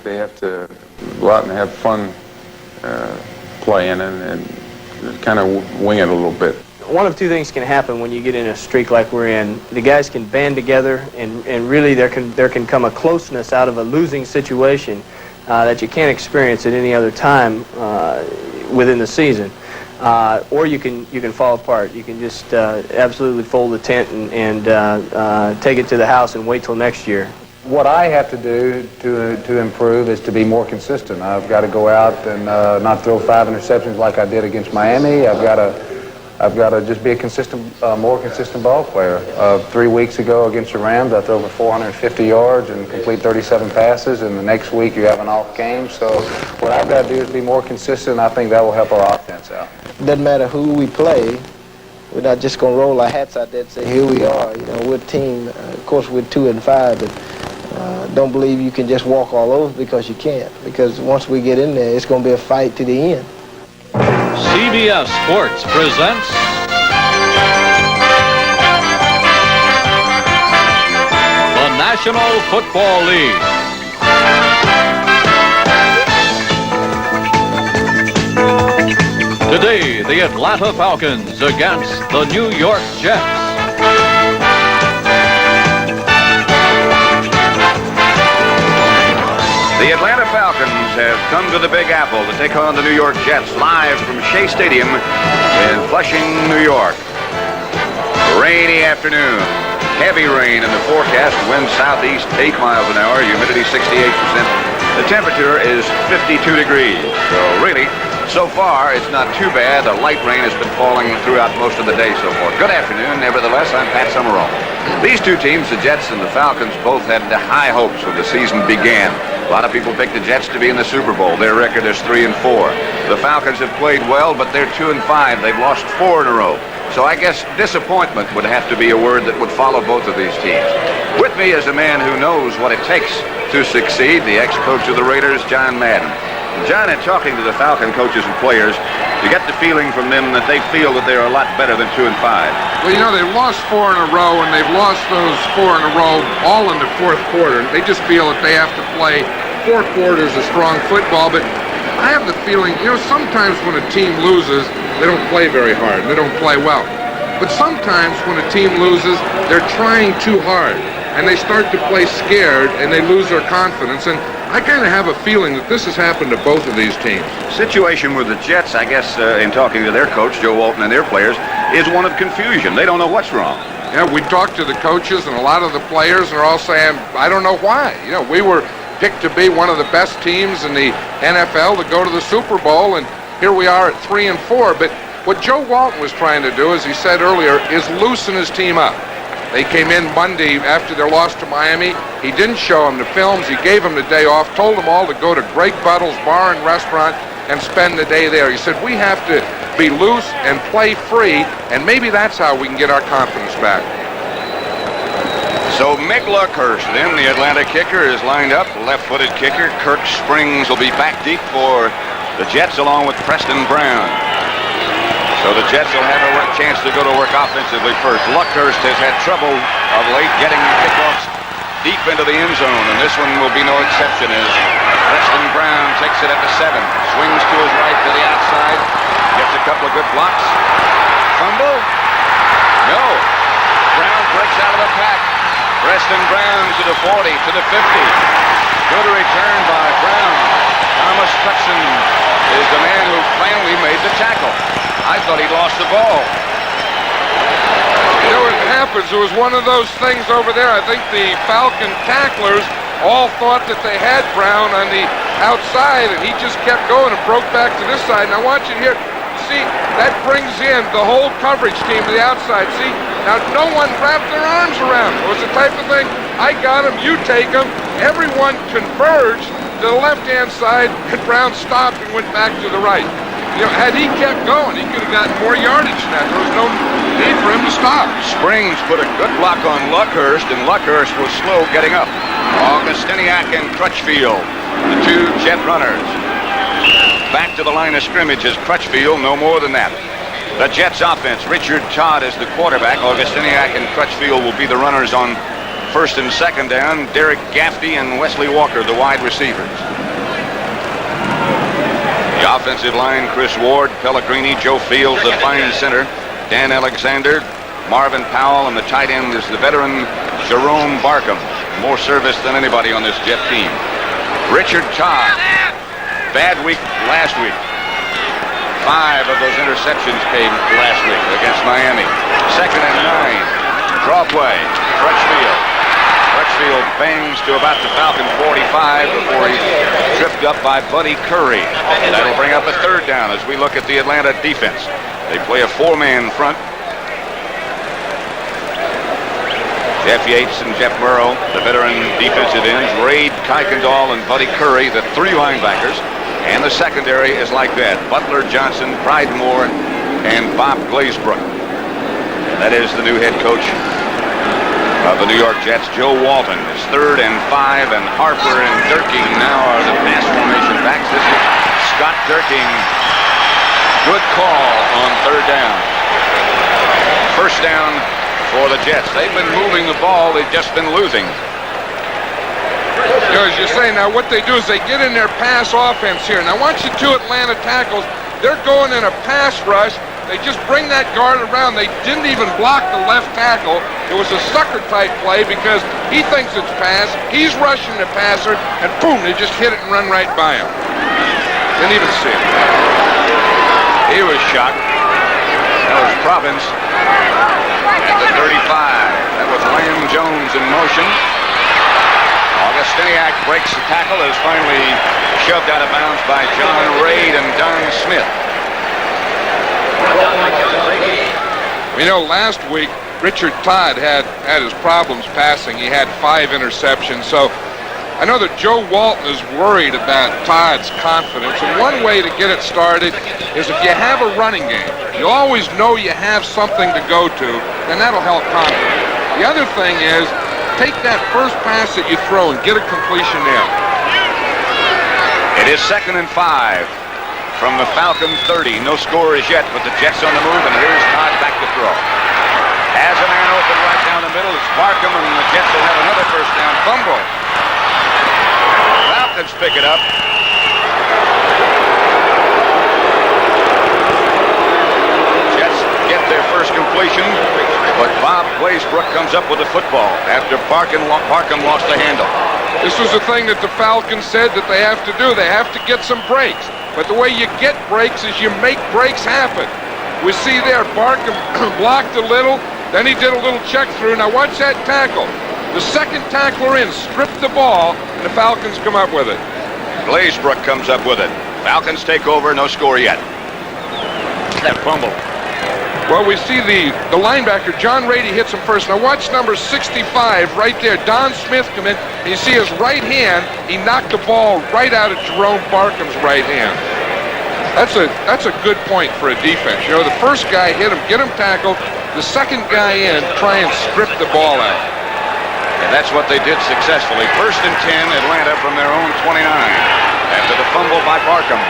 They have to go out and have fun playing and kind of wing it a little bit. One of two things can happen when you get in a streak like we're in. The guys can band together, and really there can come a closeness out of a losing situation that you can't experience at any other time within the season. Or you can fall apart. You can just absolutely fold the tent and take it to the house and wait till next year. What I have to do to improve is to be more consistent. I've got to go out and not throw 5 interceptions like I did against Miami. I've got to just be a consistent, more consistent ball player. 3 weeks ago against the Rams, I threw over 450 yards and complete 37 passes, and the next week you have an off game. So what I've got to do is be more consistent, and I think that will help our offense out. Doesn't matter who we play. We're not just going to roll our hats out there and say, here we are. You know, we're a team. Of course, we're 2-5, but don't believe you can just walk all over because you can't. Because once we get in there, it's going to be a fight to the end. CBS Sports presents the National Football League. Today, the Atlanta Falcons against the New York Jets. The Atlanta Falcons have come to the Big Apple to take on the New York Jets live from Shea Stadium in Flushing, New York. Rainy afternoon. Heavy rain in the forecast. Wind southeast 8 miles an hour. Humidity 68%. The temperature is 52 degrees. So really, so far, it's not too bad. The light rain has been falling throughout most of the day so far. Good afternoon. Nevertheless, I'm Pat Summerall. These two teams, the Jets and the Falcons, both had high hopes when the season began. A lot of people picked the Jets to be in the Super Bowl. Their record is 3-4. The Falcons have played well, but they're 2-5. They've lost 4 in a row. So I guess disappointment would have to be a word that would follow both of these teams. With me is a man who knows what it takes to succeed, the ex-coach of the Raiders, John Madden. John, in talking to the Falcon coaches and players, you get the feeling from them that they feel that they're a lot better than 2-5. Well, you know, they've lost 4 in a row, and they've lost those 4 in a row all in the fourth quarter. They just feel that they have to play 4 quarters of strong football. But I have the feeling, you know, sometimes when a team loses, they don't play very hard. They don't play well. But sometimes when a team loses, they're trying too hard, and they start to play scared, and they lose their confidence. And I kind of have a feeling that this has happened to both of these teams. Situation with the Jets, I guess, in talking to their coach, Joe Walton, and their players, is one of confusion. They don't know what's wrong. Yeah, we talked to the coaches, and a lot of the players are all saying, I don't know why. You know, we were picked to be one of the best teams in the NFL to go to the Super Bowl, and here we are at 3-4. But what Joe Walton was trying to do, as he said earlier, is loosen his team up. They came in Monday after their loss to Miami. He didn't show them the films. He gave them the day off, told them all to go to Greg Buttle's bar and restaurant and spend the day there. He said, we have to be loose and play free, and maybe that's how we can get our confidence back. So Mick Luckhurst, then the Atlanta kicker, is lined up, left-footed kicker. Kirk Springs will be back deep for the Jets along with Preston Brown. So the Jets will have a chance to go to work offensively first. Luckhurst has had trouble of late getting kickoffs deep into the end zone, and this one will be no exception as Preston Brown takes it at the 7, swings to his right to the outside, gets a couple of good blocks. Fumble? No. Brown breaks out of the pack. Preston Brown to the 40, to the 50. Good return by Brown. Thomas Hudson is the man who finally made the tackle. I thought he'd lost the ball. You know what happens? It was one of those things over there. I think the Falcon tacklers all thought that they had Brown on the outside, and he just kept going and broke back to this side. And I want you to hear, see, that brings in the whole coverage team to the outside. See, now no one wrapped their arms around him. It was the type of thing, I got him, you take him. Everyone converged to the left-hand side, and Brown stopped and went back to the right. You know, had he kept going, he could have gotten more yardage than that. There was no need for him to stop. Springs put a good block on Luckhurst, and Luckhurst was slow getting up. Augustiniak and Crutchfield, the two Jet runners. Back to the line of scrimmage is Crutchfield, no more than that. The Jets offense, Richard Todd is the quarterback. Augustiniak and Crutchfield will be the runners on first and second down, Derek Gaffney and Wesley Walker, the wide receivers. The offensive line, Chris Ward, Pellegrini, Joe Fields, the fine center, Dan Alexander, Marvin Powell, and the tight end is the veteran Jerome Barkham. More service than anybody on this Jet team. Richard Todd, bad week last week. 5 of those interceptions came last week against Miami. 2nd and 9. Draw play. Crutchfield. Crutchfield bangs to about the Falcon 45 before he's tripped up by Buddy Curry. That'll bring up a 3rd down as we look at the Atlanta defense. They play a 4-man front. Jeff Yates and Jeff Murrow, the veteran defensive ends. Raid Kuykendall and Buddy Curry, the 3 linebackers. And the secondary is like that. Butler, Johnson, Pridemore, and Bob Glazebrook. That is the new head coach of the New York Jets, Joe Walton. It's 3rd and 5, and Harper and Durking now are the pass formation backs. This is Scott Durking. Good call on 3rd down. 1st down for the Jets. They've been moving the ball. They've just been losing. You know, as you say, now what they do is they get in their pass offense here. Now watch the 2 Atlanta tackles. They're going in a pass rush. They just bring that guard around. They didn't even block the left tackle. It was a sucker type play because he thinks it's pass. He's rushing the passer, and boom, they just hit it and run right by him. Didn't even see it. He was shocked. That was Province at the 35. That was Lamb Jones in motion. Augustiniak breaks the tackle, is finally shoved out of bounds by John Raid and Don Smith. You know, last week, Richard Todd had his problems passing. He had 5 interceptions. So I know that Joe Walton is worried about Todd's confidence. And one way to get it started is if you have a running game, you always know you have something to go to, then that'll help confidence. The other thing is, take that first pass that you throw and get a completion there. It is 2nd and 5 from the Falcon 30. No score as yet, but the Jets on the move, and here's Todd back to throw. Has a man open right down the middle. It's Barkham, and the Jets will have another 1st down fumble. Falcons pick it up. Jets get their first completion, but Bob Glazebrook comes up with the football after Barkham lost the handle. This was the thing that the Falcons said that they have to do. They have to get some breaks. But the way you get breaks is you make breaks happen. We see there Barkham blocked a little, then he did a little check through. Now watch that tackle. The 2nd tackler in stripped the ball, and the Falcons come up with it. Glazebrook comes up with it. Falcons take over, no score yet. That fumble. Well, we see the linebacker, John Rady, hits him first. Now watch number 65 right there. Don Smith come in, and you see his right hand. He knocked the ball right out of Jerome Barkham's right hand. That's a good point for a defense. You know, the first guy hit him, get him tackled. The 2nd guy in, try and strip the ball out. And that's what they did successfully. 1st and 10, Atlanta from their own 29 after the fumble by Barkham.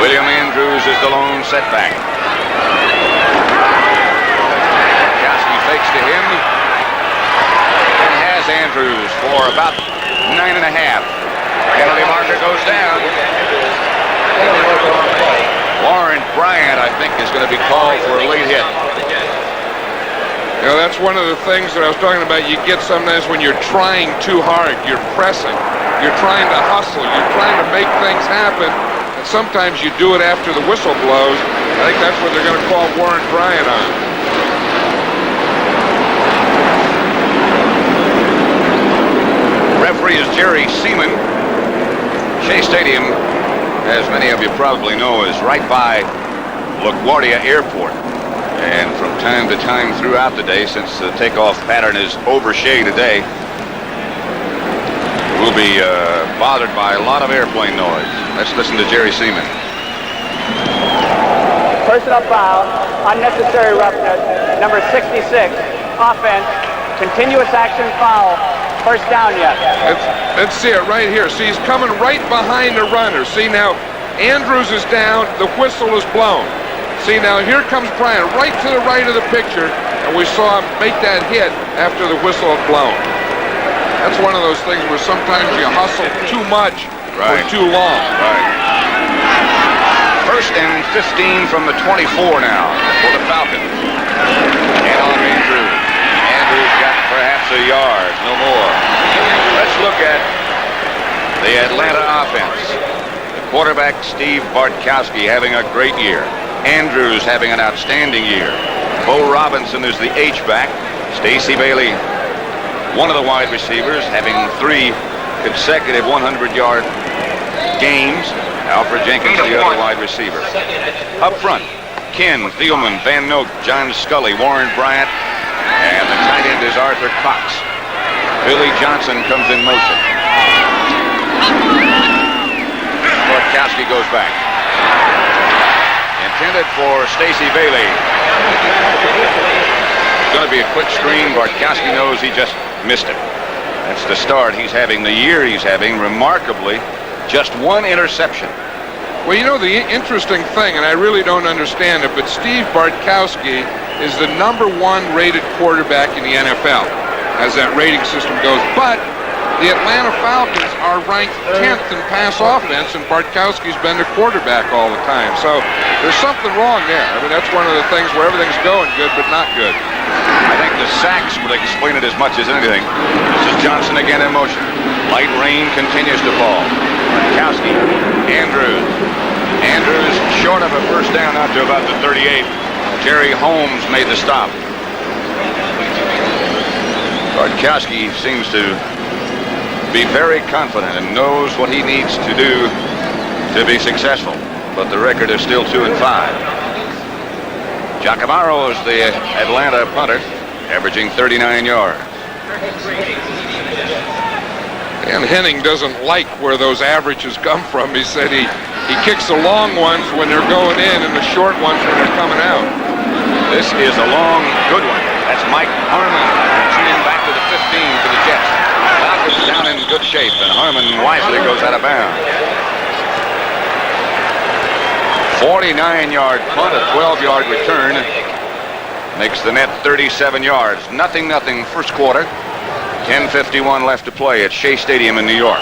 William Andrews is the lone setback. Kowski fakes to him and has Andrews for about 9.5. Penalty marker goes down. Warren Bryant, I think, is going to be called for a late hit. You know, that's one of the things that I was talking about. You get sometimes when you're trying too hard, you're pressing, you're trying to hustle, you're trying to make things happen, and sometimes you do it after the whistle blows. I think that's what they're going to call Warren Bryant on. Referee is Jerry Seaman. Shea Stadium, as many of you probably know, is right by LaGuardia Airport. And from time to time throughout the day, since the takeoff pattern is over Shea today, we'll be bothered by a lot of airplane noise. Let's listen to Jerry Seaman. Personal foul, unnecessary roughness, number 66, offense, continuous action foul, 1st down yet. Let's see it right here. See, he's coming right behind the runner. See, now Andrews is down, the whistle is blown. See, now here comes Bryant right to the right of the picture, and and we saw him make that hit after the whistle had blown. That's one of those things where sometimes you hustle too much for too long. First and 15 from the 24 now for the Falcons. And on Andrews. Andrews got perhaps a yard, no more. Let's look at the Atlanta offense. The quarterback, Steve Bartkowski, having a great year. Andrews having an outstanding year. Bo Robinson is the H-back. Stacey Bailey, one of the wide receivers, having 3 consecutive 100-yard games. Alfred Jenkins, the other wide receiver. Up front, Ken, Thielman, Van Noak, John Scully, Warren Bryant, and the tight end is Arthur Cox. Billy Johnson comes in motion. Bartkowski goes back. Intended for Stacey Bailey. It's going to be a quick screen. Bartkowski knows he just missed it. That's the start he's having, the year he's having, remarkably. Just 1 interception. Well, you know, the interesting thing, and I really don't understand it, but Steve Bartkowski is the #1 rated quarterback in the NFL, as that rating system goes. But the Atlanta Falcons are ranked 10th in pass offense, and Bartkowski's been the quarterback all the time. So there's something wrong there. I mean, that's one of the things where everything's going good, but not good. I think the sacks would explain it as much as anything. This is Johnson again in motion. Light rain continues to fall. Bartkowski, Andrews. Andrews short of a first down out to about the 38. Jerry Holmes made the stop. Bartkowski seems to be very confident and knows what he needs to do to be successful. But the record is still 2-5. Giacomaro is the Atlanta punter, averaging 39 yards. And Henning doesn't like where those averages come from. He said he kicks the long ones when they're going in and the short ones when they're coming out. This is a long, good one. That's Mike Harmon shooting back to the 15 for the Jets. Falcons down in good shape, and Harmon wisely goes out of bounds. 49-yard punt, a 12-yard return. Makes the net 37 yards. 0-0 first quarter. 10:51 left to play at Shea Stadium in New York.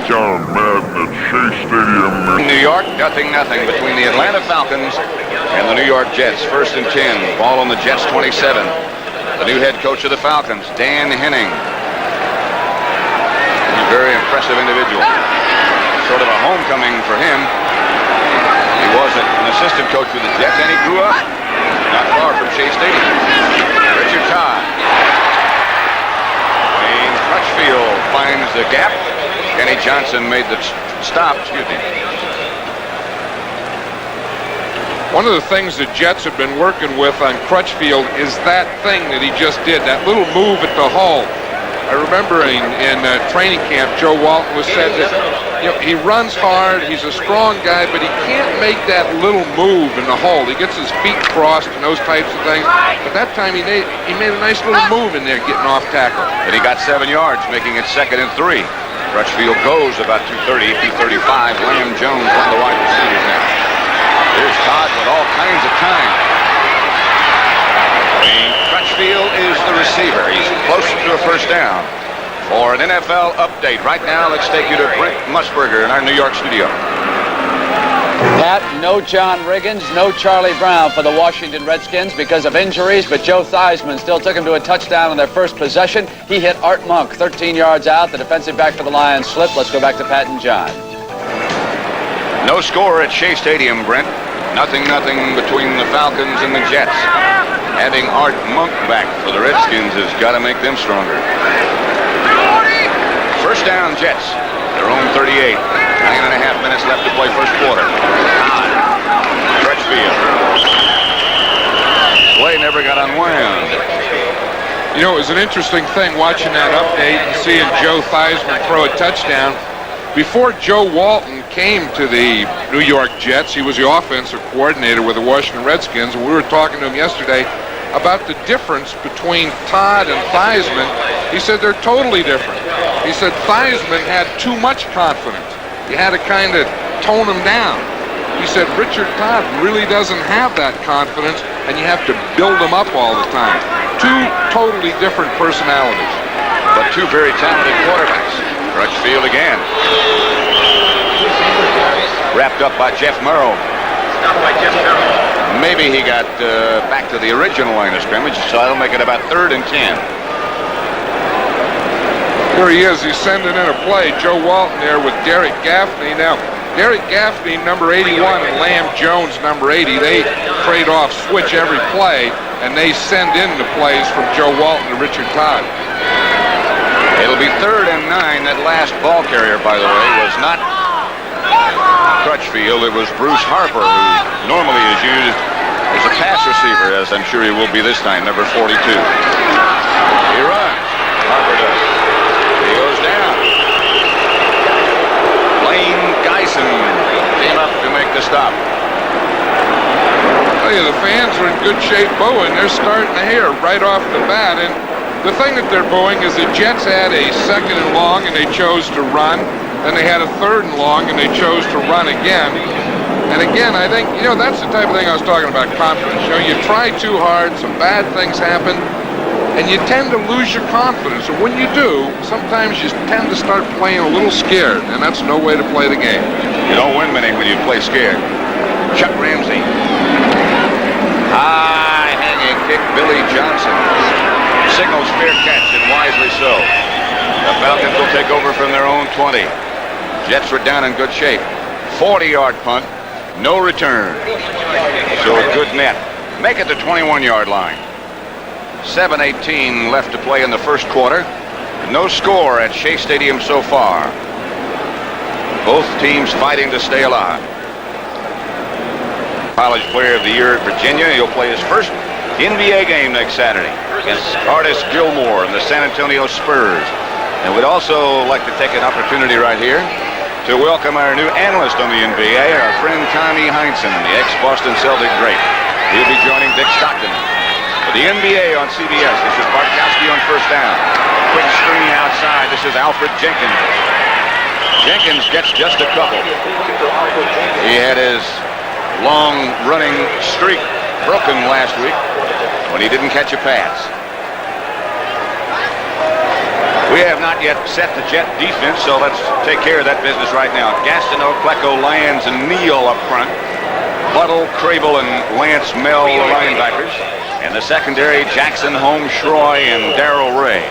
John Madden at Shea Stadium. In New York, 0-0 between the Atlanta Falcons and the New York Jets. 1st and 10. Ball on the Jets 27. The new head coach of the Falcons, Dan Henning. A very impressive individual. Sort of a homecoming for him. He was an assistant coach with the Jets, and he grew up not far from Shea Stadium. Richard Todd. Wayne Crutchfield finds the gap. Kenny Johnson made the stop. One of the things the Jets have been working with on Crutchfield is that thing that he just did, that little move at the hull. I remember in training camp, Joe Walton was said that he runs hard, he's a strong guy, but he can't make that little move in the hole. He gets his feet crossed and those types of things. But that time he made a nice little move in there getting off tackle. And he got 7 yards, making it 2nd and 3. Crutchfield goes about 230, 235. Lamb Jones on the wide receivers now. Here's Todd with all kinds of time. Wayne Crutchfield is the receiver. He's close to a first down. For an NFL update right now, let's take you to Brent Musburger in our New York studio. Pat, no John Riggins, no Charlie Brown for the Washington Redskins because of injuries, but Joe Theismann still took him to a touchdown on their first possession. He hit Art Monk 13 yards out. The defensive back for the Lions slipped. Let's go back to Pat and John. No score at Shea Stadium, Brent. 0-0 between the Falcons and the Jets. Having Art Monk back for the Redskins has got to make them stronger. First down, Jets. Their own 38. 9.5 minutes left to play first quarter. Crutchfield. Play never got unwound. You know, it was an interesting thing watching that update and seeing Joe Theismann throw a touchdown. Before Joe Walton came to the New York Jets, he was the offensive coordinator with the Washington Redskins, and we were talking to him yesterday about the difference between Todd and Theismann. He said they're totally different. He said Theismann had too much confidence. You had to kind of tone him down. He said Richard Todd really doesn't have that confidence. and you have to build them up all the time. Two totally different personalities. But two very talented quarterbacks. Crutchfield again. Wrapped up by Jeff Murrow. Maybe he got back to the original line of scrimmage, so that'll make it about 3rd and 10. Here he is. He's sending in a play. Joe Walton there with Derek Gaffney. Now, Derek Gaffney, number 81, and Lamb Jones, number 80, they trade off, switch every play, and they send in the plays from Joe Walton to Richard Todd. It'll be 3rd and 9. That last ball carrier, by the way, was not Crutchfield. It was Bruce Harper, who normally is used as a pass receiver, as I'm sure he will be this time, number 42. He runs. Harper does. He goes down. Lane Geisen came up to make the stop. Tell you, the fans are in good shape booing. They're starting to hear right off the bat. And the thing that they're booing is the Jets had a 2nd and long and they chose to run. Then they had a 3rd and long and they chose to run again. And again, I think, that's the type of thing I was talking about, confidence. You try too hard, some bad things happen, and you tend to lose your confidence. And when you do, sometimes you tend to start playing a little scared, and that's no way to play the game. You don't win many when you play scared. Chuck Ramsey. High hanging kick, Billy Johnson. Signals fair catch, and wisely so. The Falcons will take over from their own 20. Jets were down in good shape. 40-yard punt, no return. So a good net. Make it the 21-yard line. 7:18 left to play in the first quarter. No score at Shea Stadium so far. Both teams fighting to stay alive. College Player of the Year at Virginia. He'll play his first NBA game next Saturday against Artis Gilmore and the San Antonio Spurs. And we'd also like to take an opportunity right here to welcome our new analyst on the NBA, our friend Tommy Heinsohn, the ex-Boston Celtic great. He'll be joining Dick Stockton. For the NBA on CBS, this is Bartkowski on first down. Quick screen outside. This is Alfred Jenkins. Jenkins gets just a couple. He had his long-running streak broken last week when he didn't catch a pass. We have not yet set the Jet defense, so let's take care of that business right now. Gastineau, Klecko, Lands, and Neal up front. Buttle, Crable, and Lance Mell, the linebackers. And the secondary, Jackson, Holmes, Schroy, and Darrell Ray.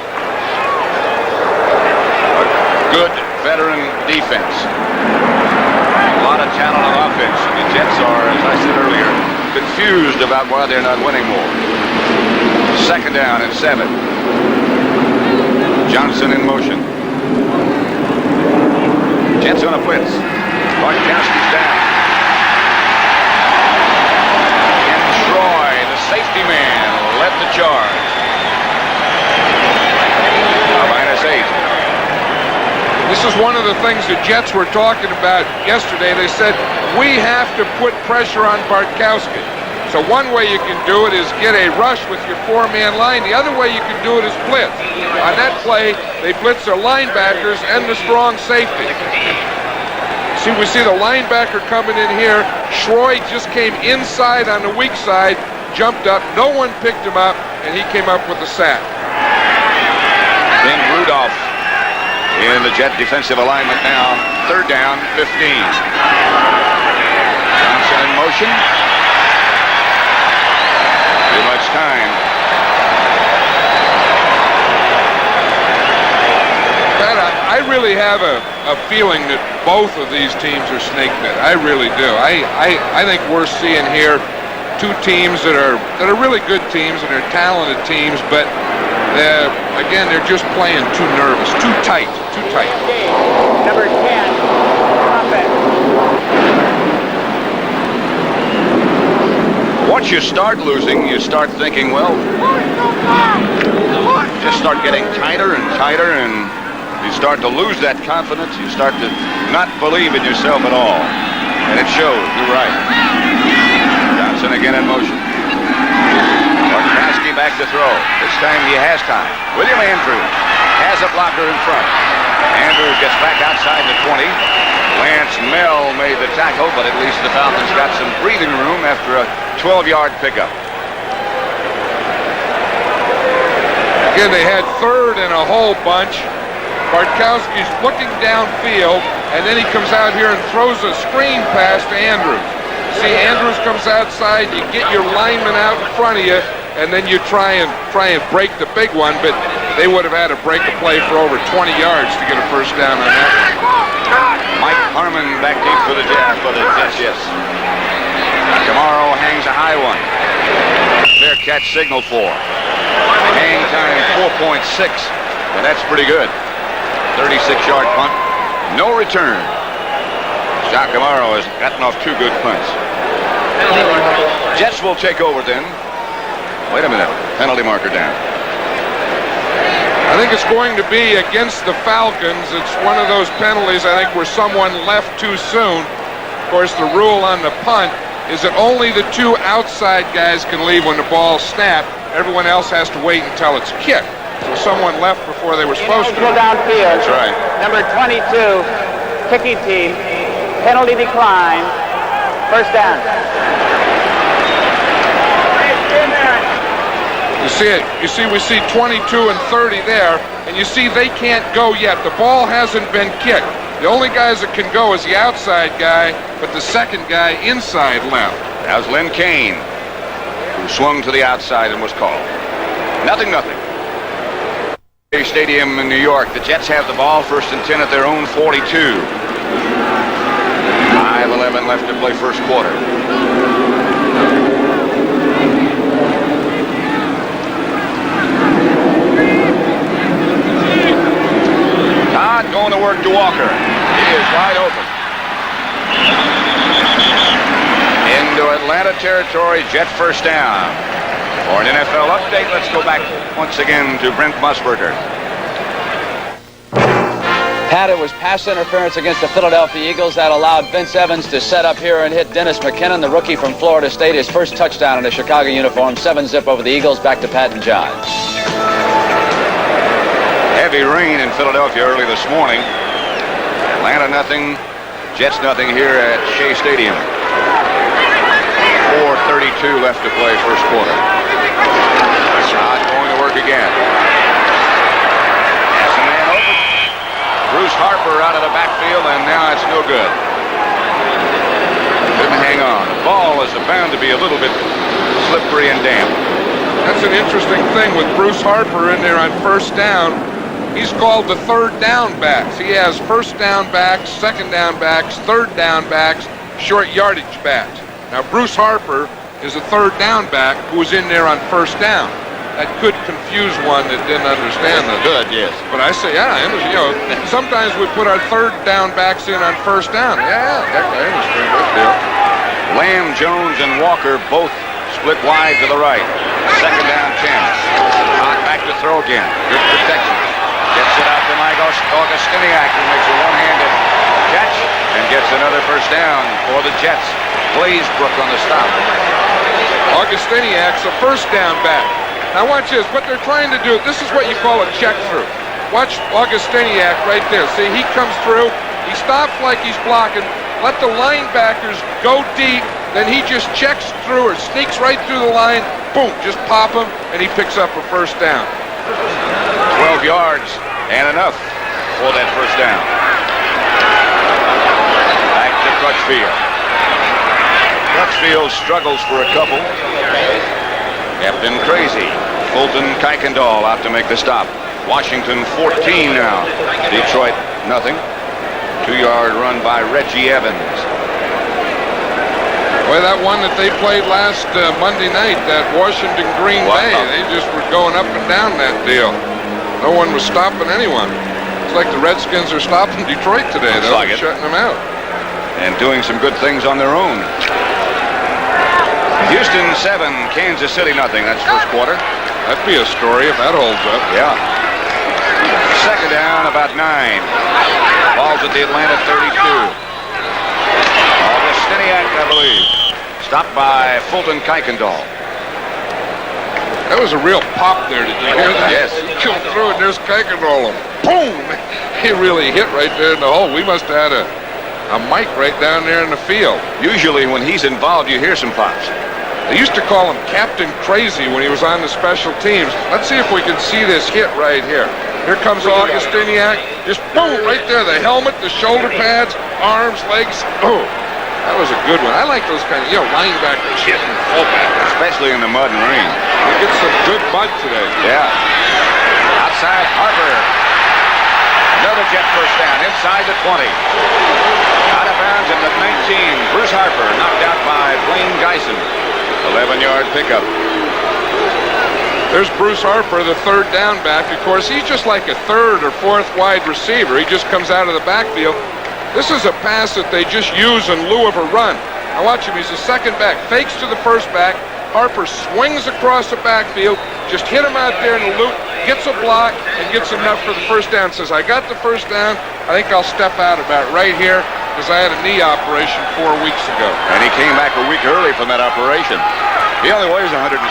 A good veteran defense. A lot of talent on offense. The Jets are, as I said earlier, confused about why they're not winning more. 2nd down and 7. Johnson in motion. Jets on a blitz. Bartkowski's down. And Troy, the safety man, led the charge. -8. This is one of the things the Jets were talking about yesterday. They said, we have to put pressure on Bartkowski. So one way you can do it is get a rush with your 4-man line. The other way you can do it is blitz. On that play, they blitz their linebackers and the strong safety. See, we see the linebacker coming in here. Schroy just came inside on the weak side, jumped up. No one picked him up, and he came up with a sack. Ben Rudolph in the Jet defensive alignment now. 3rd down, 15. Johnson in motion. Too much time. Pat, I really have a feeling that both of these teams are snake bit. I really do. I think we're seeing here two teams that are really good teams and they're talented teams, but again, they're just playing too nervous, too tight. Number 10, offense. Once you start losing, you start thinking, well, just start getting tighter and tighter, and you start to lose that confidence. You start to not believe in yourself at all. And it shows. You're right. Johnson again in motion. Bartkowski back to throw. This time he has time. William Andrews has a blocker in front. Andrews gets back outside the 20. Lance Mell made the tackle, but at least the Falcons got some breathing room after a 12-yard pickup. Again, they had third and a whole bunch. Bartkowski's looking downfield, and then he comes out here and throws a screen pass to Andrews. See, Andrews comes outside, you get your lineman out in front of you, and then you try and break the big one, but they would have had to break a play for over 20 yards to get a first down on that one. Mike Harmon back deep for the Jets, yes. Tomorrow hangs a high one. Fair catch signal for. Hang time 4.6, and that's pretty good. 36-yard punt, no return. Jacques Amaro has gotten off 2 good punts. Jets will take over then. Wait a minute, penalty marker down. I think it's going to be against the Falcons. It's one of those penalties, I think, where someone left too soon. Of course, the rule on the punt is that only the 2 outside guys can leave when the ball's snapped. Everyone else has to wait until it's kicked. So someone left before they were supposed to. Downfield. That's right. Number 22, kicking team. Penalty decline. First down. You see it. You see, we see 22 and 30 there, and you see they can't go yet. The ball hasn't been kicked. The only guys that can go is the outside guy, but the second guy inside left. That was Len Kane, who swung to the outside and was called. 0-0. Stadium in New York. The Jets have the ball, 1st and 10 at their own 42. 5:11 left to play first quarter. Todd going to work to Walker. He is wide open. Into Atlanta territory, Jet first down. For an NFL update, let's go back once again to Brent Musburger. Pat, it was pass interference against the Philadelphia Eagles that allowed Vince Evans to set up here and hit Dennis McKinnon, the rookie from Florida State, his first touchdown in a Chicago uniform. 7-zip over the Eagles. Back to Pat and John. Heavy rain in Philadelphia early this morning. Atlanta nothing, Jets nothing here at Shea Stadium. 4:32 left to play first quarter. Shot going to work again. Has a man open. Bruce Harper out of the backfield, and now it's no good. Couldn't hang on. The ball is bound to be a little bit slippery and damp. That's an interesting thing with Bruce Harper in there on first down. He's called the third down backs. He has first down backs, second down backs, third down backs, short yardage backs. Now, Bruce Harper is a third down back who was in there on first down. That could confuse one that didn't understand that. Good, yes. But I say, yeah, you know, sometimes we put our third down backs in on first down. Yeah, I understand that deal. Lamb, Jones, and Walker both split wide to the right. Second down chance. Hot back to throw again. Good protection. Gets it out to Mike Augustiniak, who makes a one-handed catch and gets another first down for the Jets. Blaisbrook on the stop. Augustiniak's a first down back. Now watch this. What they're trying to do, this is what you call a check through. Watch Augustiniak right there. See, he comes through. He stops like he's blocking. Let the linebackers go deep. Then he just checks through or sneaks right through the line. Boom, just pop him, and he picks up a first down. 12 yards and enough for that first down. Back to Crutchfield. Crutchfield struggles for a couple. Captain Crazy. Fulton Kuykendall out to make the stop. Washington 14 now. Detroit nothing. 2-yard run by Reggie Evans. Boy, that one that they played last Monday night, that Washington Green Bay, they just were going up and down that deal. No one was stopping anyone. It's like the Redskins are stopping Detroit today, though. Like shutting them out. And doing some good things on their own. Houston 7, Kansas City nothing. That's first quarter. That'd be a story if that holds up. Yeah. Second down, about 9. Ball's at the Atlanta 32. Augustiniak, I believe. Stopped by Fulton Kuykendall. That was a real pop there. Did you hear that? Yes. He killed through, and there's Kuykendall. Boom! He really hit right there in the hole. We must have had a mic right down there in the field. Usually when he's involved, you hear some pops. They used to call him Captain Crazy when he was on the special teams. Let's see if we can see this hit right here. Here comes Augustiniak. Just boom, right there. The helmet, the shoulder pads, arms, legs. Oh, that was a good one. I like those kind of, linebackers hitting fullback. Especially in the mud and rain. We get some good mud today. Yeah. Outside Harper. Another Jet first down inside the 20. Out of bounds at the 19. Bruce Harper knocked out by Blaine Geisen. 11-yard pickup. There's Bruce Harper, the third down back. Of course, he's just like a third or fourth wide receiver. He just comes out of the backfield. This is a pass that they just use in lieu of a run. Now watch him. He's the second back. Fakes to the first back. Harper swings across the backfield. Just hit him out there in the loop. Gets a block and gets enough for the first down. Says, I got the first down. I think I'll step out about right here because I had a knee operation 4 weeks ago. And he came back a week early from that operation. He only weighs 177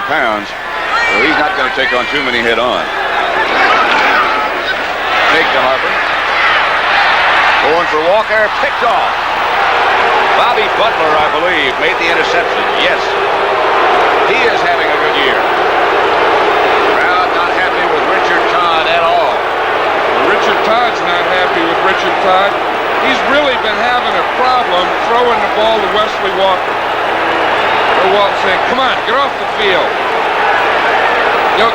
pounds. So he's not going to take on too many head-on. Fake to Harper. Going for Walker. Picked off. Bobby Butler, I believe, made the interception. Yes. He is having a good year. Crowd not happy with Richard Todd at all. Well, Richard Todd's not happy with Richard Todd. He's really been having a problem throwing the ball to Wesley Walker. Walton saying, come on, get off the field.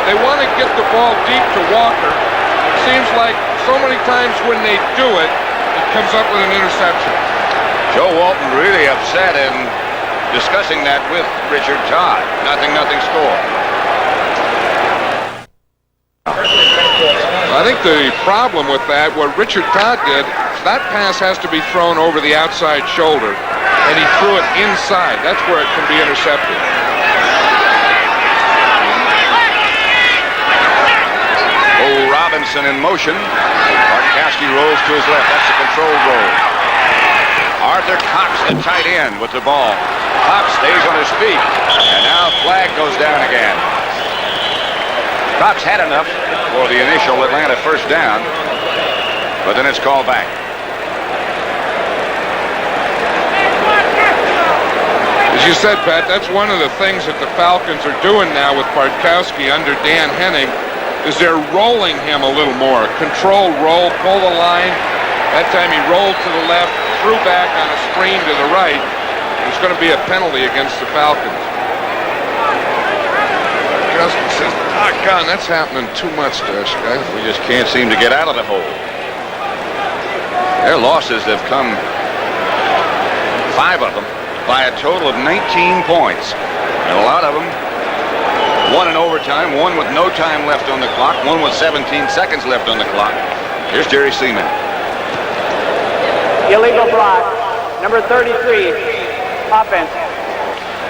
They want to get the ball deep to Walker. It seems like so many times when they do it, it comes up with an interception. Joe Walton really upset and discussing that with Richard Todd. 0-0 score. I think the problem with that, what Richard Todd did, that pass has to be thrown over the outside shoulder, and he threw it inside. That's where it can be intercepted. Oh, Robinson in motion. Bartkowski rolls to his left. That's a controlled roll. Arthur Cox, the tight end, with the ball. Cox stays on his feet, and now flag goes down again. Cox had enough for the initial Atlanta first down, but then it's called back. As you said, Pat, that's one of the things that the Falcons are doing now with Bartkowski under Dan Henning, is they're rolling him a little more. Controlled roll, pull the line. That time he rolled to the left, threw back on a screen to the right. It's going to be a penalty against the Falcons. Justin says, doggone, that's happening too much to us, guys. We just can't seem to get out of the hole. Their losses have come, 5 of them, by a total of 19 points. And a lot of them, one in overtime, one with no time left on the clock, one with 17 seconds left on the clock. Here's Jerry Seaman. Illegal block, number 33, offense.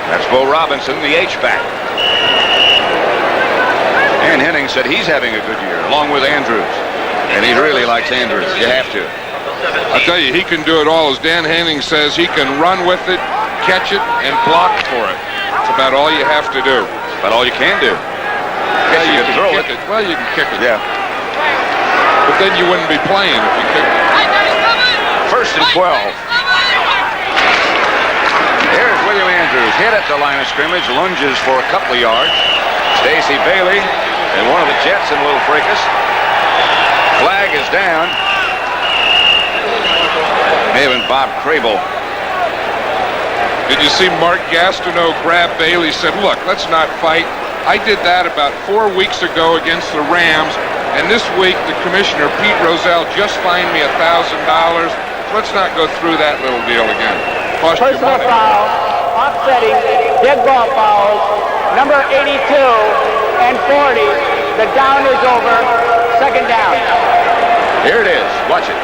That's Bo Robinson, the H-back. And Henning said he's having a good year, along with Andrews. And he really likes Andrews. You have to. I'll tell you, he can do it all. As Dan Henning says, he can run with it, catch it, and block for it. It's about all you have to do. It's about all you can do. Yeah, you can throw it. Well, you can kick it. Yeah. But then you wouldn't be playing if you kicked it. First and 12. Here's William Andrews, hit at the line of scrimmage, lunges for a couple of yards. Stacy Bailey and one of the Jets in a little fracas. Flag is down. Even Bob Crable. Did you see Mark Gastineau grab Bailey, said, look, let's not fight. I did that about 4 weeks ago against the Rams, and this week the commissioner, Pete Rozelle, just fined me $1,000. Let's not go through that little deal again. Cost you Personal money. foul, offsetting, dead ball fouls, number 82 and 40. The down is over, second down. Here it is. Watch it.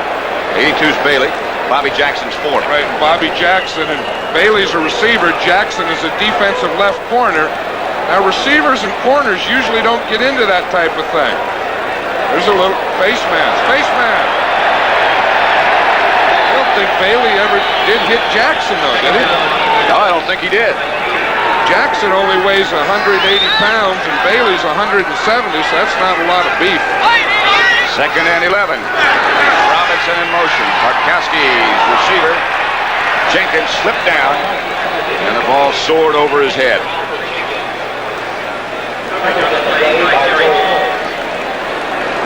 82's Bailey. Bobby Jackson's fourth. Right, Bobby Jackson, and Bailey's a receiver. Jackson is a defensive left corner. Now, receivers and corners usually don't get into that type of thing. There's a little face mask. Face mask. I don't think Bailey ever did hit Jackson, though, did he? No, I don't think he did. Jackson only weighs 180 pounds, and Bailey's 170, so that's not a lot of beef. Second and 11. Robinson in motion. Bartkowski's receiver. Jenkins slipped down. And the ball soared over his head.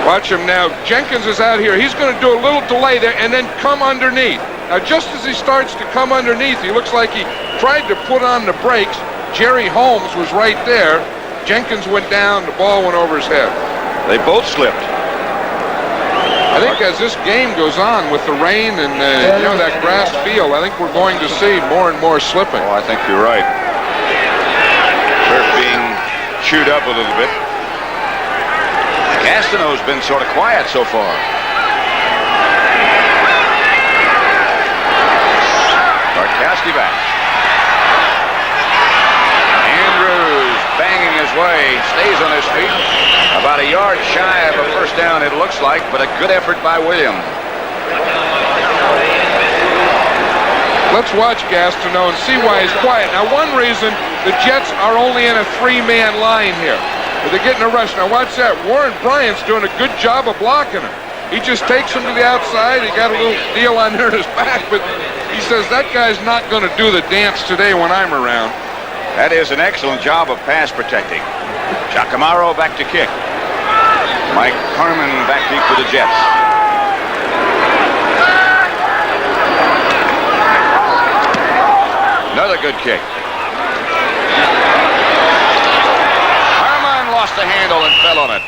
Watch him now. Jenkins is out here. He's going to do a little delay there and then come underneath. Now, just as he starts to come underneath, he looks like he tried to put on the brakes. Jerry Holmes was right there. Jenkins went down. The ball went over his head. They both slipped. I think as this game goes on with the rain and that grass field, I think we're going to see more and more slipping. Oh, I think you're right. Turf being chewed up a little bit. Gastineau's been sort of quiet so far. Bartkowski back. Andrews banging his way, stays on his feet. About a yard shy of a first down, it looks like, but a good effort by Williams. Let's watch Gastineau and see why he's quiet. Now, one reason the Jets are only in a three-man line here. But they're getting a rush. Now, watch that. Warren Bryant's doing a good job of blocking him. He just takes him to the outside. He got a little deal on there in his back, but he says, that guy's not going to do the dance today when I'm around. That is an excellent job of pass protecting. Giacomo back to kick. Mike Harmon back deep for the Jets. Another good kick. Harmon lost the handle and fell on it.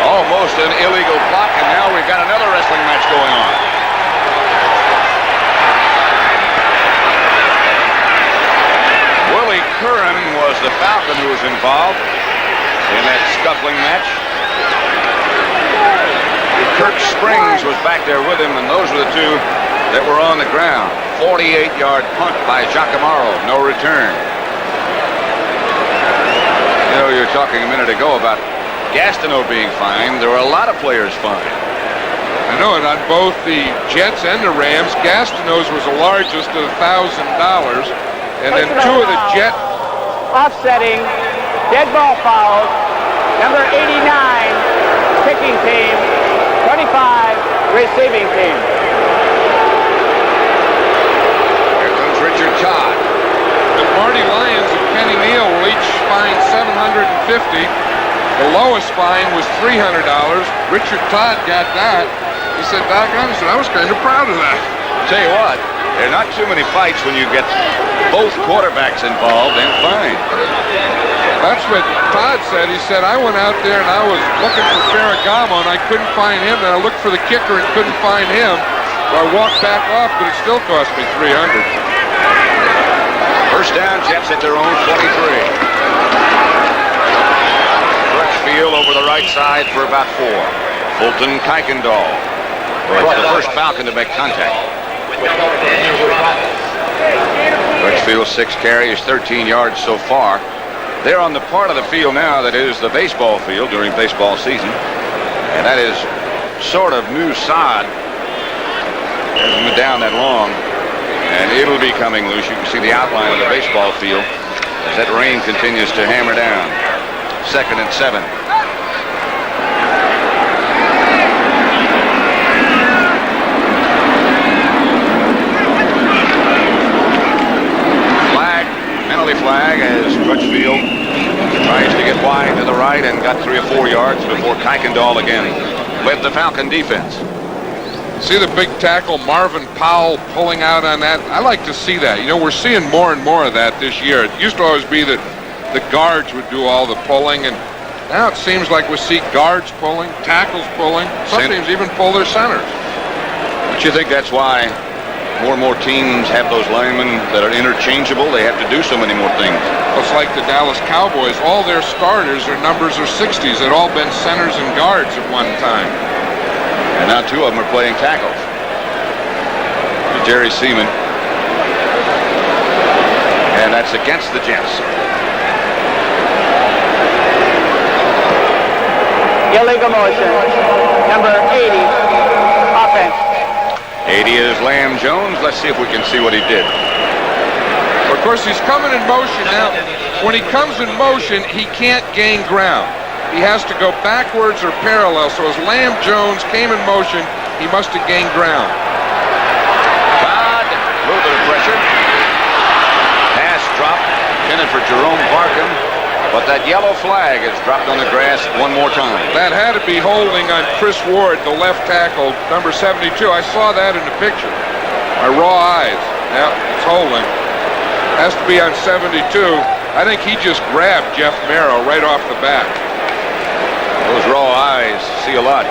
Almost an illegal block, and now we've got another wrestling match going on. Willie Curran was the Falcon who was involved in that scuffling match. Kirk Springs was back there with him, and those were the two that were on the ground. 48-yard punt by Giacomo, no return. You know, you were talking a minute ago about Gastineau being fined. There were a lot of players fined. I know it on both the Jets and the Rams. Gastineau's was the largest at $1,000, and then two of the Jet. Offsetting, dead ball fouls, number 89, kicking team, 25, receiving team. Here comes Richard Todd. The Marty Lyons and Penny Neal will each fine $750. The lowest fine was $300. Richard Todd got that. He said, doggone, I was kind of proud of that. Tell you what, there are not too many fights when you get both quarterbacks involved and fined. That's what Todd said. He said, I went out there and I was looking for Ferragamo and I couldn't find him, and I looked for the kicker and couldn't find him. So I walked back off, but it still cost me $300. First down, Jets at their own 23. Field over the right side for about 4. Fulton Kuykendall. It's the first Falcon to make contact. Crutchfield 6 carries, 13 yards so far. They're on the part of the field now that is the baseball field during baseball season. And that is sort of new sod. It hasn't been down that long. And it'll be coming loose. You can see the outline of the baseball field as that rain continues to hammer down. 2nd and 7. Flag as Crutchfield tries to get wide to the right and got 3 or 4 yards before Kuykendall again led the Falcon defense. See the big tackle Marvin Powell pulling out on that? I like to see that. You know, we're seeing more and more of that this year. It used to always be that the guards would do all the pulling, and now it seems like we see guards pulling, tackles pulling, some teams even pull their centers. Don't you think that's why more and more teams have those linemen that are interchangeable? They have to do so many more things. It's like the Dallas Cowboys. All their starters, their numbers are 60s. They'd all been centers and guards at one time. And now 2 of them are playing tackles. Jerry Seaman. And that's against the Jets. Illegal motion, number 80, offense. 80 is Lamb Jones. Let's see if we can see what he did. Of course, he's coming in motion now. When he comes in motion, he can't gain ground. He has to go backwards or parallel. So as Lamb Jones came in motion, he must have gained ground. Todd, a little bit of pressure. intended for Jerome Barkin, but that yellow flag is dropped on the grass one more time. That had to be holding on Chris Ward, the left tackle, number 72. I saw that in the picture. My raw eyes. Yeah, it's holding. Has to be on 72. I think he just grabbed Jeff Merrill right off the bat. Those raw eyes see a lot.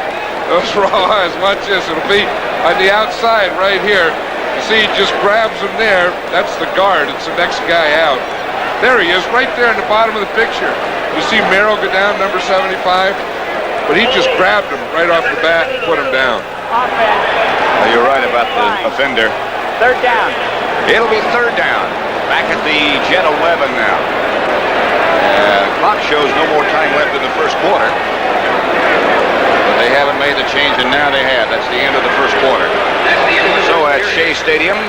Those raw eyes, watch this. It'll be on the outside right here. You see, he just grabs him there. That's the guard. It's the next guy out. There he is, right there in the bottom of the picture. You see Merrill go down, number 75? But he just grabbed him right off the bat and put him down. Offense. Well, you're right about the offender. Third down. It'll be third down. Back at the Jet 11 now. Clock shows no more time left in the first quarter. But they haven't made the change, and now they have. That's the end of the first quarter. So at Shea Stadium,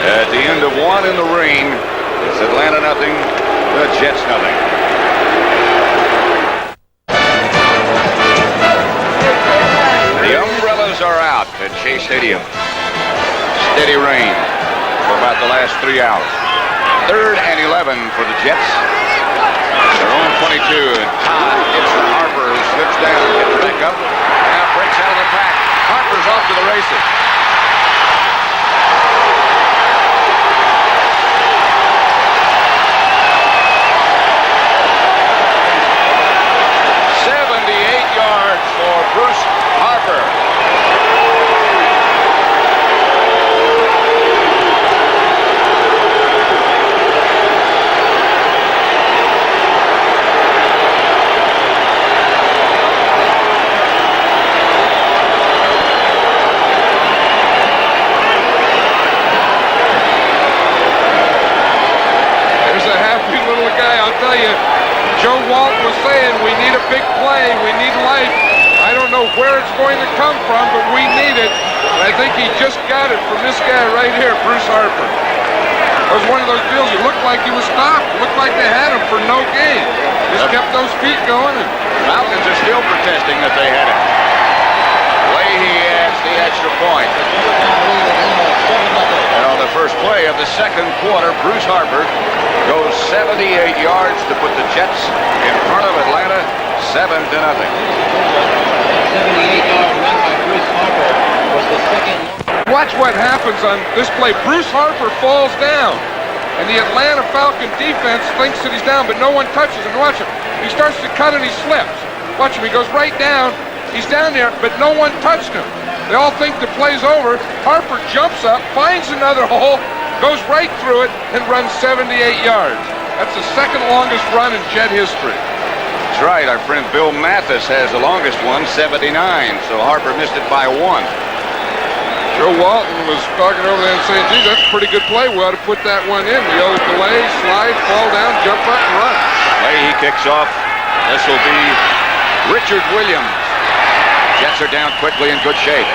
at the end of one in the rain, it's Atlanta nothing, the Jets nothing. The umbrellas are out at Shea Stadium. Steady rain for about the last 3 hours. Third and 11 for the Jets. Their own 22, and Todd gets to Harper, who slips down, gets back up, now breaks out of the pack. Harper's off to the races. For Bruce Harper. There's a happy little guy, I'll tell you. Joe Walton was saying we need a big play, we need life. I don't know where it's going to come from, but we need it. And I think he just got it from this guy right here, Bruce Harper. It was one of those deals. It looked like he was stopped. It looked like they had him for no gain. Just kept those feet going. And Falcons are still protesting that they had him. Leahy adds the extra point. And on the first play of the second quarter, Bruce Harper goes 78 yards to put the Jets in front of Atlanta, 7-0. 78-yard run by Bruce Harper was the second. watch what happens on this play. Bruce Harper falls down, and the Atlanta Falcon defense thinks that he's down, but no one touches him. Watch him. He starts to cut and he slips. Watch him. He goes right down. He's down there, but no one touched him. They all think the play's over. Harper jumps up, finds another hole, goes right through it, and runs 78 yards. That's the second longest run in Jet history. That's right. Our friend Bill Mathis has the longest one, 79. So Harper missed it by 1. Joe Walton was talking over there and saying, gee, that's a pretty good play. We ought to put that one in. The old delay, slide, fall down, jump up, and run. Leahy kicks off. This will be Richard Williams. Jets are down quickly in good shape.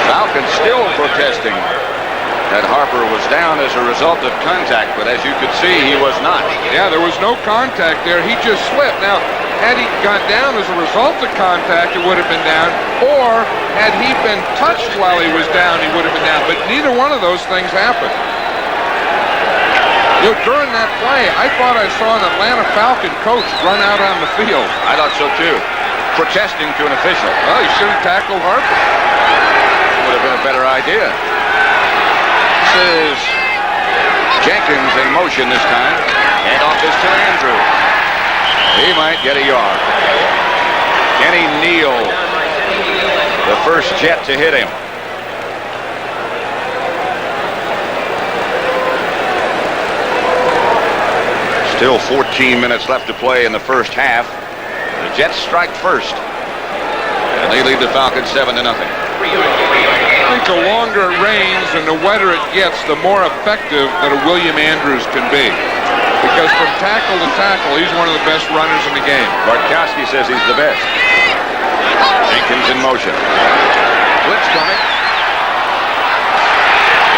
Falcons still protesting that Harper was down as a result of contact, but as you could see, he was not. Yeah, there was no contact there. He just slipped. Now, had he got down as a result of contact, it would have been down. Or had he been touched while he was down, he would have been down. But neither one of those things happened. You know, during that play, I thought I saw an Atlanta Falcon coach run out on the field. I thought so too. Protesting to an official. Well, he should have tackled Harper. Would have been a better idea. This is Jenkins in motion this time. Handoff is to Andrew. He might get a yard. Kenny Neal, the first Jet to hit him. Still 14 minutes left to play in the first half. The Jets strike first. And they lead the Falcons 7-0. I think the longer it rains and the wetter it gets, the more effective that a William Andrews can be. Because from tackle to tackle, he's one of the best runners in the game. Bartkowski says he's the best. Jenkins in motion. Blitz coming.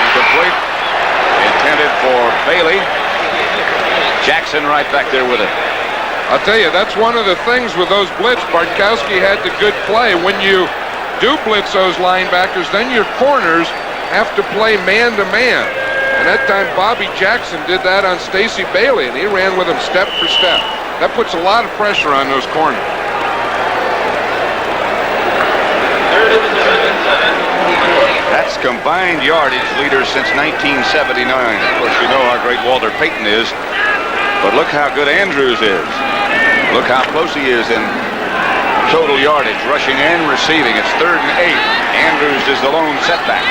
Incomplete. Intended for Bailey. Jackson right back there with it. I'll tell you, that's one of the things with those blitz. Bartkowski had the good play. When you do blitz those linebackers, then your corners have to play man-to-man. And that time Bobby Jackson did that on Stacey Bailey, and he ran with him step for step. That puts a lot of pressure on those corners. That's combined yardage leader since 1979. Of course, you know how great Walter Payton is, but look how good Andrews is. Look how close he is in total yardage, rushing and receiving. It's 3rd and 8. Andrews is the lone setback.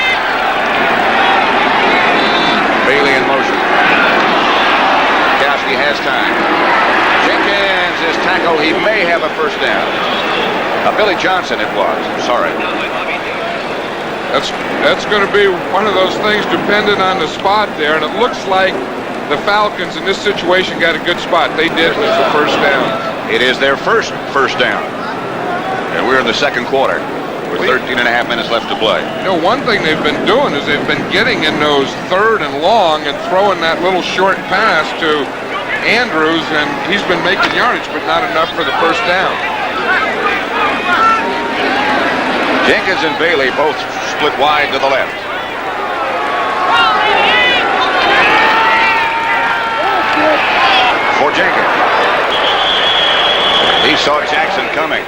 Bailey in motion. Kowski has time. Jenkins is tackled. He may have a first down. Billy Johnson it was. Sorry. That's going to be one of those things dependent on the spot there, and it looks like the Falcons in this situation got a good spot. They did. It's a first down. It is their first down. And we're in the second quarter with 13 and a half minutes left to play. You know, one thing they've been doing is they've been getting in those 3rd and long and throwing that little short pass to Andrews, and he's been making yardage, but not enough for the first down. Jenkins and Bailey both split wide to the left. For Jenkins. He saw Jackson coming.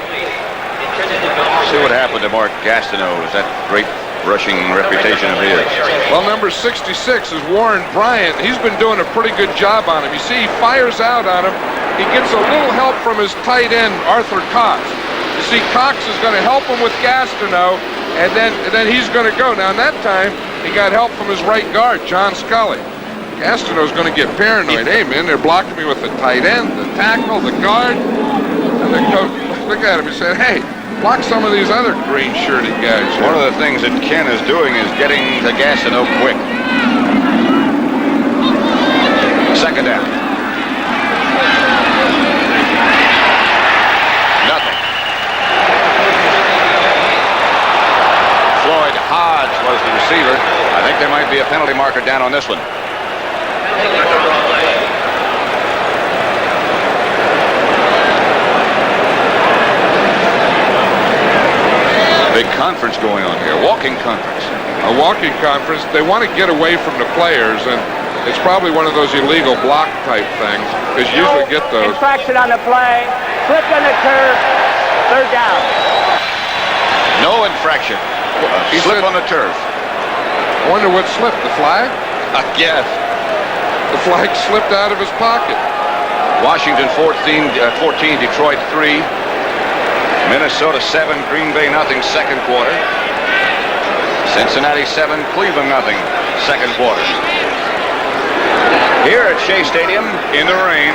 See what happened to Mark Gastineau. Is that great rushing reputation of his? Well, number 66 is Warren Bryant. He's been doing a pretty good job on him. You see, he fires out on him. He gets a little help from his tight end, Arthur Cox. You see, Cox is going to help him with Gastineau, and then he's going to go. Now, in that time, he got help from his right guard, John Scully. Gastineau's going to get paranoid. Hey, man, they're blocking me with the tight end, the tackle, the guard. And the coach look at him and said, hey, block some of these other green-shirted guys. One of the things that Ken is doing is getting to Gastineau quick. Second down. Nothing. Floyd Hodge was the receiver. I think there might be a penalty marker down on this one. Big conference going on here, walking conference. A walking conference. They want to get away from the players, and it's probably one of those illegal block type things, because you usually get those. Infraction on the play, slipped on the turf, 3rd down. No infraction. Slip on the turf. I wonder what slipped, the flag? I guess. The flag slipped out of his pocket. Washington 14, Detroit 3. Minnesota 7, Green Bay nothing, second quarter. Cincinnati 7, Cleveland nothing, second quarter. Here at Shea Stadium in the rain.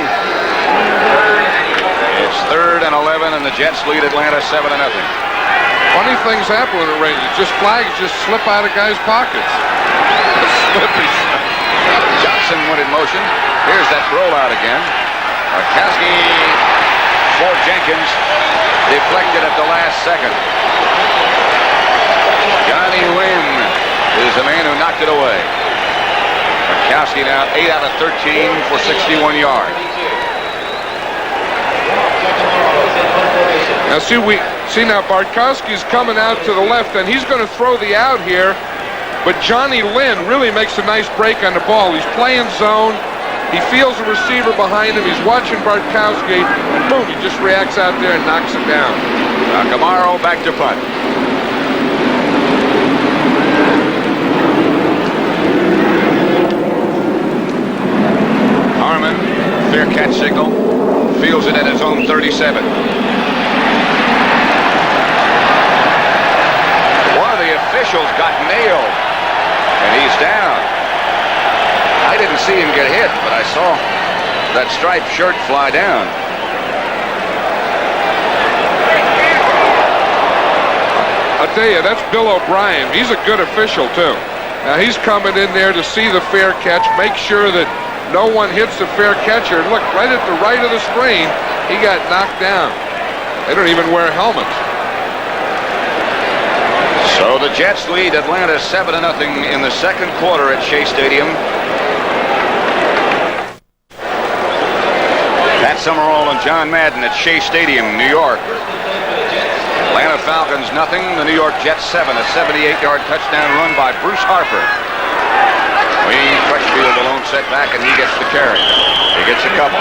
It's 3rd and 11, and the Jets lead Atlanta 7-0. Funny things happen in the rain. Flags just slip out of guys' pockets. Slippy. Johnson went in motion. Here's that rollout again. Kowski for Jenkins. Deflected at the last second. Johnny Lynn is the man who knocked it away. Kowski now 8 out of 13 for 61 yards. Now see now Bartkowski's coming out to the left, and he's going to throw the out here, but Johnny Lynn really makes a nice break on the ball. He's playing zone. He feels the receiver behind him. He's watching Bartkowski, and boom, he just reacts out there and knocks him down. Camaro back to punt. Harmon, fair catch signal, fields it at his own 37. One of the officials got nailed, and he's down. I didn't see him get hit, but I saw that striped shirt fly down. I'll tell you, that's Bill O'Brien. He's a good official, too. Now, he's coming in there to see the fair catch, make sure that no one hits the fair catcher. Look, right at the right of the screen, he got knocked down. They don't even wear helmets. So the Jets lead Atlanta 7-0 in the second quarter at Shea Stadium. Pat Summerall and John Madden at Shea Stadium, New York. Atlanta Falcons nothing. The New York Jets 7. A 78-yard touchdown run by Bruce Harper. Wayne backfield, the lone setback, and he gets the carry. He gets a couple.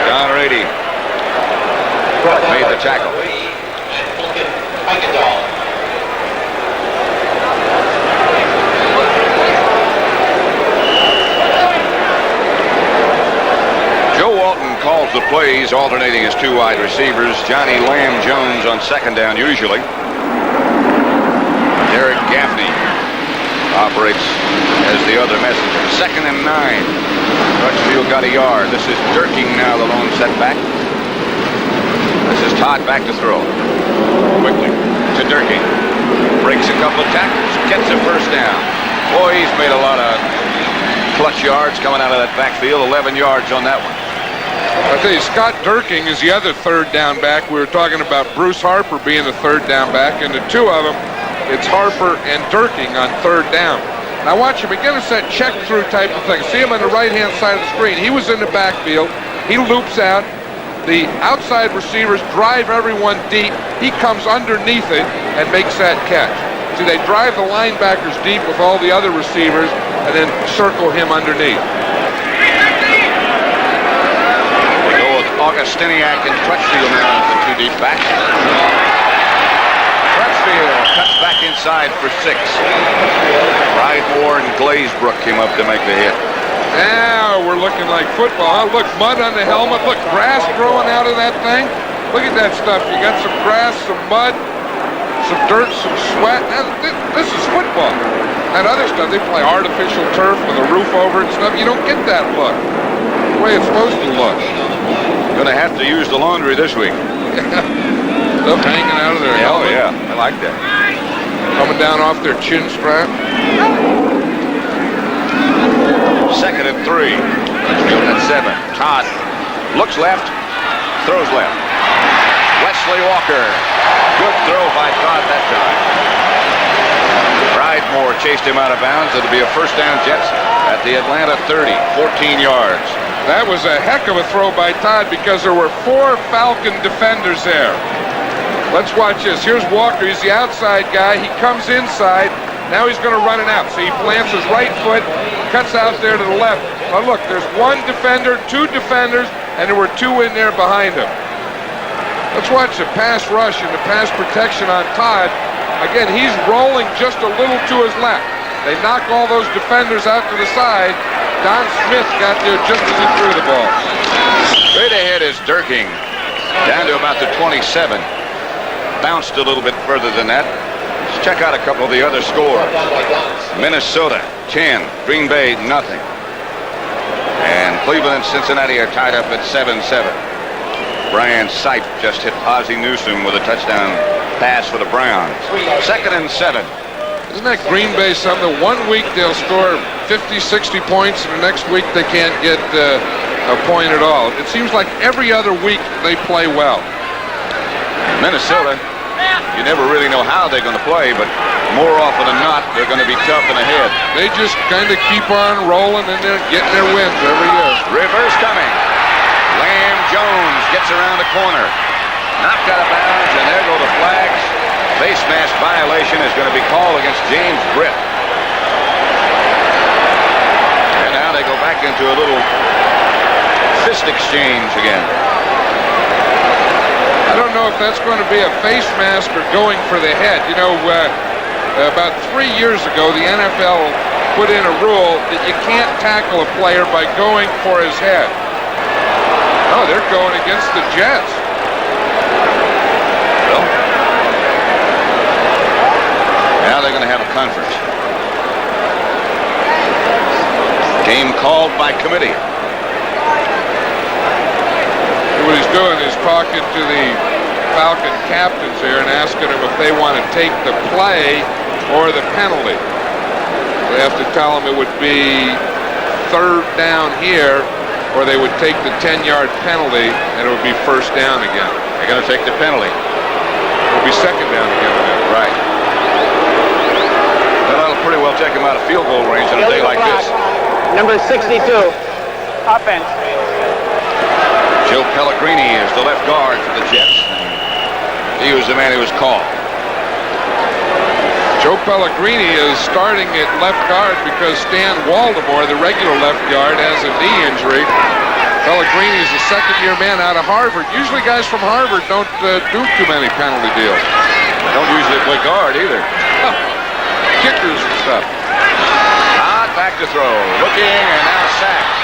John Rady made the tackle. Joe Walton calls the plays, alternating his two wide receivers. Johnny Lamb Jones on second down usually. Derek Gaffney operates as the other messenger. 2nd and 9. Crutchfield got a yard. This is Durking now, the lone setback. This is Todd back to throw. Quickly to Durking. Breaks a couple of tackles. Gets a first down. Boy, he's made a lot of clutch yards coming out of that backfield. 11 yards on that one. I'll tell you, Scott Durking is the other third down back. We were talking about Bruce Harper being the third down back, and the two of them, it's Harper and Durking on third down. Now watch him again. It's that check-through type of thing. See him on the right-hand side of the screen. He was in the backfield. He loops out. The outside receivers drive everyone deep. He comes underneath it and makes that catch. See, they drive the linebackers deep with all the other receivers and then circle him underneath. We go with Augustiniak and Crutchfield now as the two deep backs. Crutchfield cuts back inside for 6. Moore and Glazebrook came up to make the hit. Now we're looking like football. Huh? Look, mud on the helmet. Look, grass growing out of that thing. Look at that stuff. You got some grass, some mud, some dirt, some sweat. Now, this is football. That other stuff, they play artificial turf with a roof over it and stuff. You don't get that look. The way it's supposed to look. Gonna have to use the laundry this week. Stuff hanging out of their helmet. Oh, yeah. I like that. Coming down off their chin strap. 2nd and 3. Crutchfield at 7. Todd looks left, throws left. Wesley Walker. Good throw by Todd that time. Moore chased him out of bounds. It'll be a first down, Jets, at the Atlanta 30, 14 yards. That was a heck of a throw by Todd because there were 4 Falcon defenders there. Let's watch this. Here's Walker. He's the outside guy. He comes inside. Now he's going to run it out. So he plants his right foot, cuts out there to the left. Now look, there's 1 defender, 2 defenders, and there were 2 in there behind him. Let's watch the pass rush and the pass protection on Todd. Again, he's rolling just a little to his left. They knock all those defenders out to the side. Don Smith got there just as he threw the ball. Straight ahead is Durking. Down to about the 27. Bounced a little bit further than that. Let's check out a couple of the other scores. Minnesota, 10. Green Bay, nothing. And Cleveland and Cincinnati are tied up at 7-7. Brian Sipe just hit Ozzie Newsome with a touchdown pass for the Browns. 2nd and 7. Isn't that Green Bay something? One week they'll score 50, 60 points, and the next week they can't get a point at all. It seems like every other week they play well. Minnesota, you never really know how they're going to play, but more often than not, they're going to be tough in the head. They just kind of keep on rolling and they're getting their wins every year. Reverse coming. Lamb Jones gets around the corner. Knocked out of bounds, and there go the flags. Face mask violation is going to be called against James Britt. And now they go back into a little fist exchange again. I don't know if that's going to be a face mask or going for the head. You know, about 3 years ago, the NFL put in a rule that you can't tackle a player by going for his head. Oh, they're going against the Jets. Well, now they're going to have a conference. Game called by committee. What he's doing is talking to the Falcon captains here and asking them if they want to take the play or the penalty. They have to tell them it would be 3rd down here, or they would take the 10-yard penalty, and it would be 1st down again. They're going to take the penalty. It would be 2nd down again. Right. That'll pretty well take them out of field goal range on a day like this. Number 62, offense. Joe Pellegrini is the left guard for the Jets. He was the man who was called. Joe Pellegrini is starting at left guard because Stan Waldemore, the regular left guard, has a knee injury. Pellegrini is a second-year man out of Harvard. Usually guys from Harvard don't do too many penalty deals. Don't usually play guard either. Kickers and stuff. Todd back to throw. Looking and now sacked.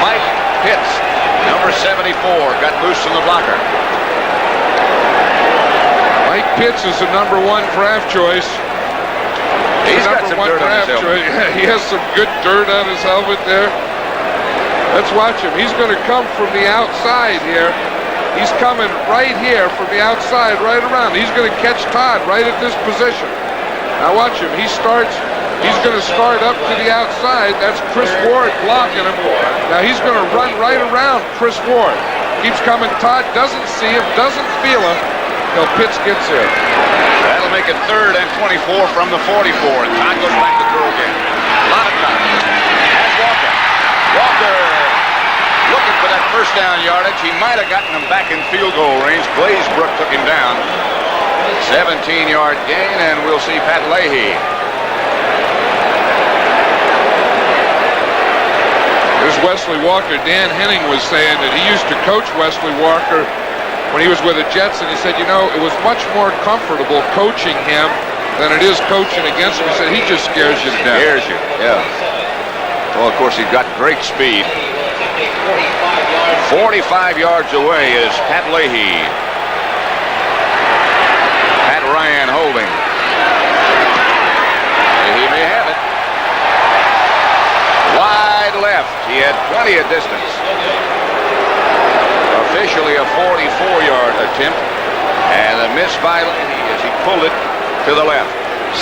Mike Pitts, number 74, got loose from the blocker. Mike Pitts is the number 1 draft choice. He's got some dirt on his helmet. He has some good dirt on his helmet there. Let's watch him. He's going to come from the outside here. He's coming right here from the outside, right around. He's going to catch Todd right at this position. Now watch him. He's going to start up to the outside. That's Chris Ward blocking him. Now he's going to run right around Chris Ward. Keeps coming. Todd doesn't see him, doesn't feel him. Till Pitts gets there. That'll make it 3rd and 24 from the 44. And Todd goes back to throw again. A lot of time. As Walker. Walker looking for that first down yardage. He might have gotten him back in field goal range. Glazebrook took him down. 17-yard gain, and we'll see Pat Leahy. There's Wesley Walker. Dan Henning was saying that he used to coach Wesley Walker when he was with the Jets, and he said, you know, it was much more comfortable coaching him than it is coaching against him. He said he just scares you to death. Scares you, yeah. Well, of course, he's got great speed. 45 yards away is Pat Leahy. Pat Ryan holding. He may have it. Wide left. He had plenty of distance. Officially a 44-yard attempt. And a miss by Leahy as he pulled it to the left.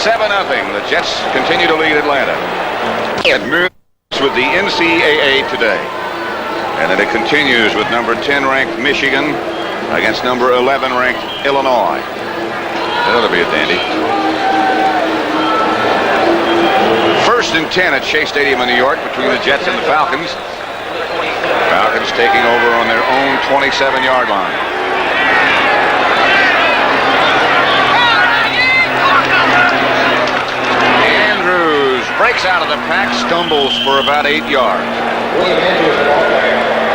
7-0. The Jets continue to lead Atlanta. It moves with the NCAA today. And then it continues with number 10 ranked Michigan against number 11 ranked Illinois. That ought to be a dandy. 1st and 10 at Shea Stadium in New York between the Jets and the Falcons. Falcons taking over on their own 27-yard line. Andrews breaks out of the pack, stumbles for about 8 yards.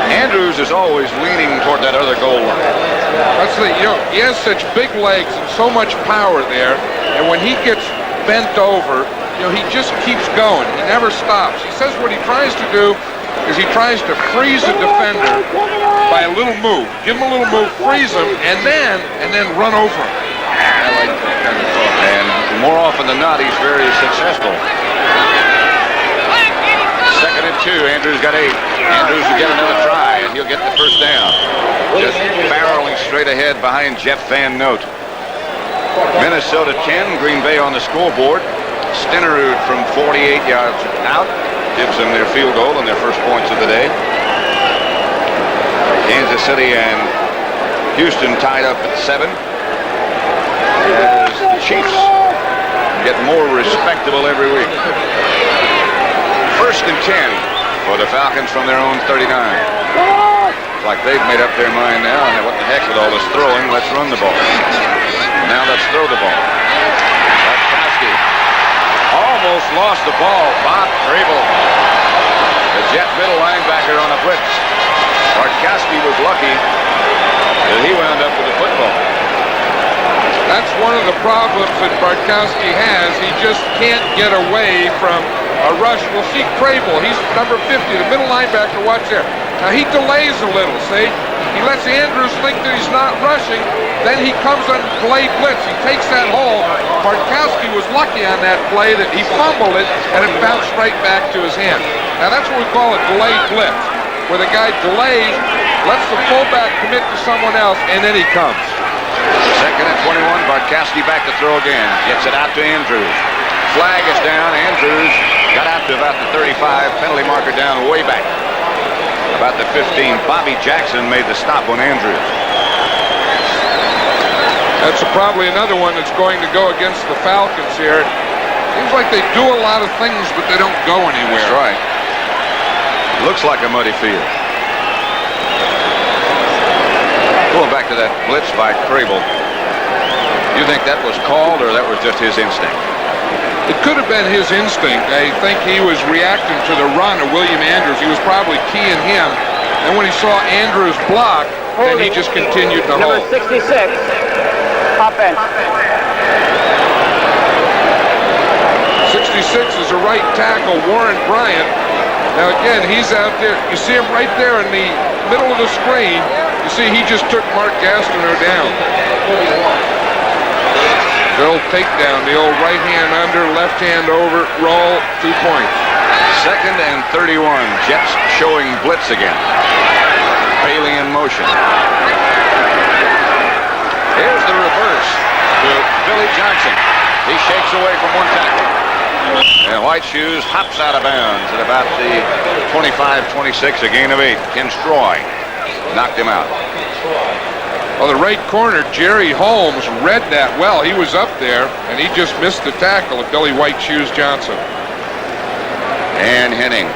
Andrews is always leaning toward that other goal line. That's the, you know, he has such big legs and so much power there, and when he gets bent over, you know, he just keeps going. He never stops. He says what he tries to do is he tries to freeze a defender by a little move. Give him a little move, freeze him, and then run over him. I like that kind of thought. And more often than not, he's very successful. 2nd and 2. Andrews got 8. Andrews will get another try, and he'll get the first down. Just barreling straight ahead behind Jeff Van Note. Minnesota 10, Green Bay on the scoreboard. Stenerud from 48 yards out gives them their field goal and their first points of the day. Kansas City and Houston tied up at 7. As the Chiefs get more respectable every week. 1st and 10 for the Falcons from their own 39. It's like they've made up their mind now. And what the heck with all this throwing? Let's run the ball. Now let's throw the ball. Bartkowski almost lost the ball. Bob Crable, the Jet middle linebacker on a blitz. Bartkowski was lucky that he wound up with the football. That's one of the problems that Bartkowski has. He just can't get away from a rush. We'll see Crable. He's number 50, the middle linebacker. Watch there. Now he delays a little, see? He lets Andrews think that he's not rushing. Then he comes on play blitz. He takes that hole. Bartkowski was lucky on that play that he fumbled it and it bounced right back to his hand. Now that's what we call a delayed blitz, where the guy delays, lets the fullback commit to someone else, and then he comes. 2nd and 21. Bartkowski back to throw again. Gets it out to Andrews. Flag is down. Andrews got out to about the 35. Penalty marker down way back. About the 15. Bobby Jackson made the stop on Andrews. That's probably another one that's going to go against the Falcons here. Seems like they do a lot of things, but they don't go anywhere. That's right. Looks like a muddy field. Going back to that blitz by Crable. You think that was called, or that was just his instinct? It could have been his instinct. I think he was reacting to the run of William Andrews. He was probably keying him. And when he saw Andrews block, then he just continued to Number hold. 66, offense. 66 is a right tackle, Warren Bryant. Now again, he's out there. You see him right there in the middle of the screen. You see he just took Mark Gastineau down. The old takedown, the old right hand under, left hand over, roll, 2 points. 2nd and 31. Jets showing blitz again. Bailey in motion. Here's the reverse to Billy Johnson. He shakes away from one tackle. And White Shoes hops out of bounds at about the 25-26, a gain of 8. Ken Stroy knocked him out. Well, the right corner, Jerry Holmes, read that well. He was up there, and he just missed the tackle of Billy White Shoes Johnson. And Henning.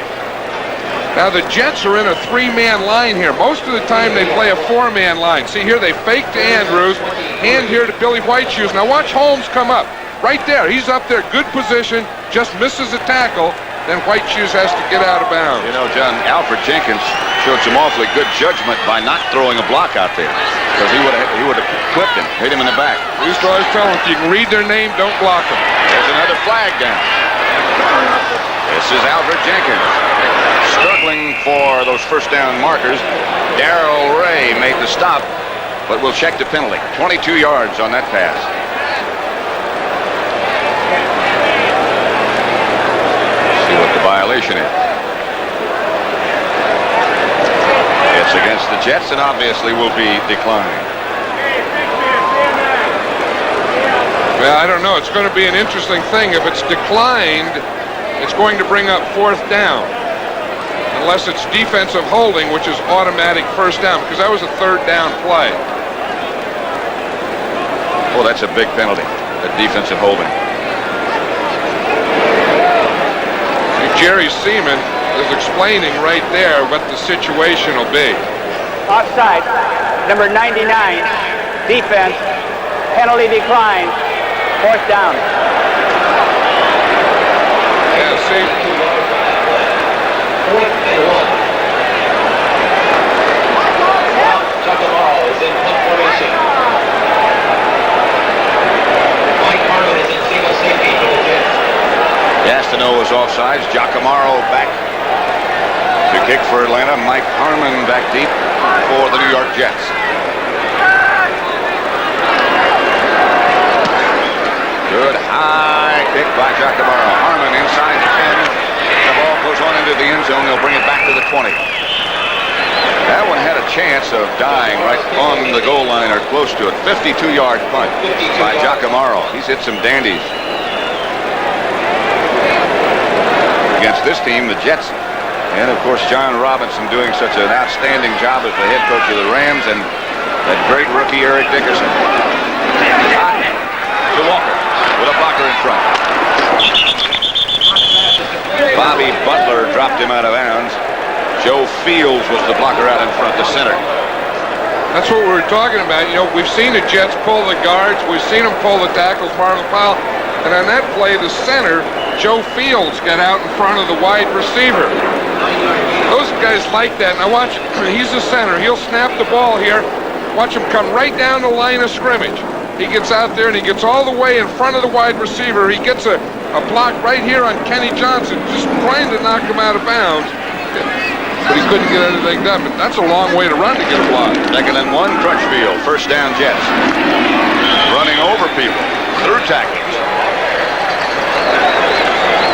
Now, the Jets are in a 3-man line here. Most of the time, they play a 4-man line. See here, they fake to Andrews, hand here to Billy White Shoes. Now, watch Holmes come up. Right there, he's up there, good position, just misses a tackle. Then White Shoes has to get out of bounds. You know, John, Alfred Jenkins showed some awfully good judgment by not throwing a block out there, because he would have clipped him, hit him in the back. We used to always tell them, if you can read their name, don't block them. There's another flag down. This is Alfred Jenkins struggling for those first down markers. Darrell Ray made the stop, but we'll check the penalty. 22 yards on that pass. What the violation is. It's against the Jets and obviously will be declined. Well, I don't know. It's going to be an interesting thing. If it's declined, it's going to bring up 4th down. Unless it's defensive holding, which is automatic first down, because that was a 3rd down play. Oh, that's a big penalty, that defensive holding. Jerry Seaman is explaining right there what the situation will be. Offside, number 99, defense, penalty decline, 4th down. Yeah, see. Giacomo is in punt formation. Mike Harmon is in single safety for the Jets. Gastineau was offsides. Giacomaro back to kick for Atlanta. Mike Harmon back deep for the New York Jets. Good high kick by Giacomaro. Harmon inside the 10. The ball goes on into the end zone. They'll bring it back to the 20. That one had a chance of dying right on the goal line or close to it. 52-yard punt by Giacomaro. He's hit some dandies against this team, the Jets. And, of course, John Robinson doing such an outstanding job as the head coach of the Rams, and that great rookie Eric Dickerson. To Walker with a blocker in front. Bobby Butler dropped him out of bounds. Joe Fields was the blocker out in front, the center. That's what we were talking about. You know, we've seen the Jets pull the guards. We've seen them pull the tackles, Marlon Powell. And on that play, the center, Joe Fields, got out in front of the wide receiver. Those guys like that. Now watch, he's the center. He'll snap the ball here. Watch him come right down the line of scrimmage. He gets out there and he gets all the way in front of the wide receiver. He gets a block right here on Kenny Johnson, just trying to knock him out of bounds. But he couldn't get anything done. But that's a long way to run to get a block. 2nd and 1, Crutchfield. First down, Jets. Running over people. Through tackles.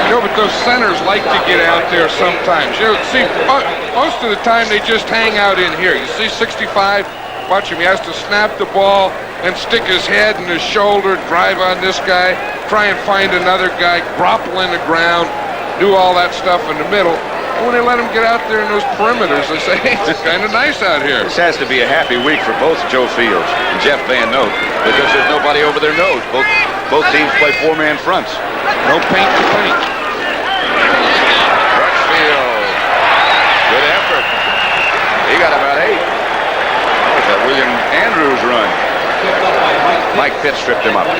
You know, but those centers like to get out there sometimes. You know, see, most of the time they just hang out in here. You see 65, watch him. He has to snap the ball and stick his head and his shoulder, drive on this guy, try and find another guy, grapple in the ground, do all that stuff in the middle. And when they let him get out there in those perimeters, they say, hey, it's kind of nice out here. This has to be a happy week for both Joe Fields and Jeff Van Note, because there's nobody over their nose. Both teams play 4-man fronts. No paint to paint. Crutchfield. Good effort. He got about 8. That was a William Andrews run. Mike Pitt stripped him up.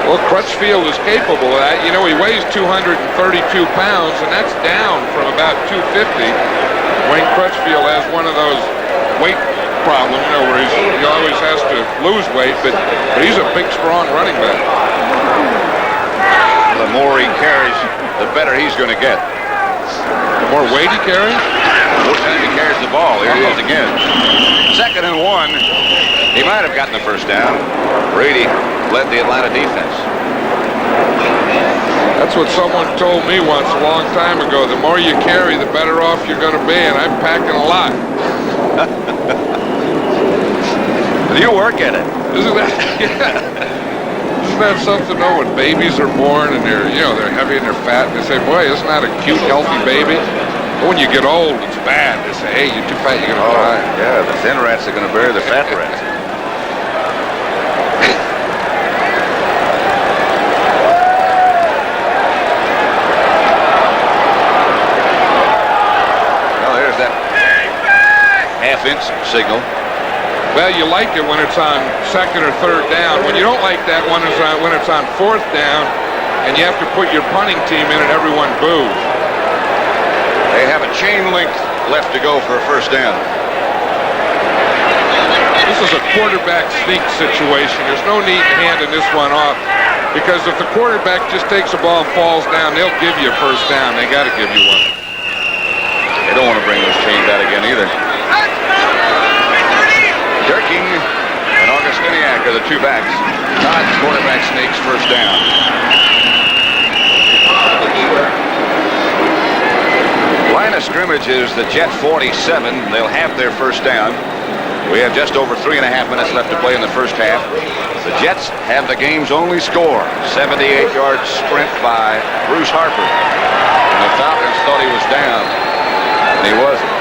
Well, Crutchfield is capable of that. You know, he weighs 232 pounds, and that's down from about 250. Wayne Crutchfield has one of those weight problems, you know, where he always has to lose weight, but he's a big, strong running back. The more he carries, the better he's going to get. The more weight he carries? The more time he carries the ball. Here he is again. 2nd and 1. He might have gotten the first down. Brady led the Atlanta defense. That's what someone told me once a long time ago. The more you carry, the better off you're going to be, and I'm packing a lot. You work at it. Isn't that, yeah. Isn't that something, though, when babies are born and they're heavy and they're fat, and they say, boy, isn't that a cute, healthy baby? But when you get old, it's bad. They say, hey, you're too fat, you're going to die. Yeah, the thin rats are going to bury the fat rats. Half-inch signal. Well, you like it when it's on 2nd or 3rd down. When you don't like that when it's on 4th down, and you have to put your punting team in and everyone boos. They have a chain length left to go for a first down. This is a quarterback sneak situation. There's no need in handing this one off, because if the quarterback just takes the ball and falls down, they'll give you a first down. They got to give you one. They don't want to bring those chains out again either. Durking and Augustiniak are the two backs. Todd, quarterback sneaks, first down. Line of scrimmage is the Jet 47. They'll have their first down. We have just over 3.5 minutes left to play in the first half. The Jets have the game's only score. 78-yard sprint by Bruce Harper. And the Falcons thought he was down, and he wasn't.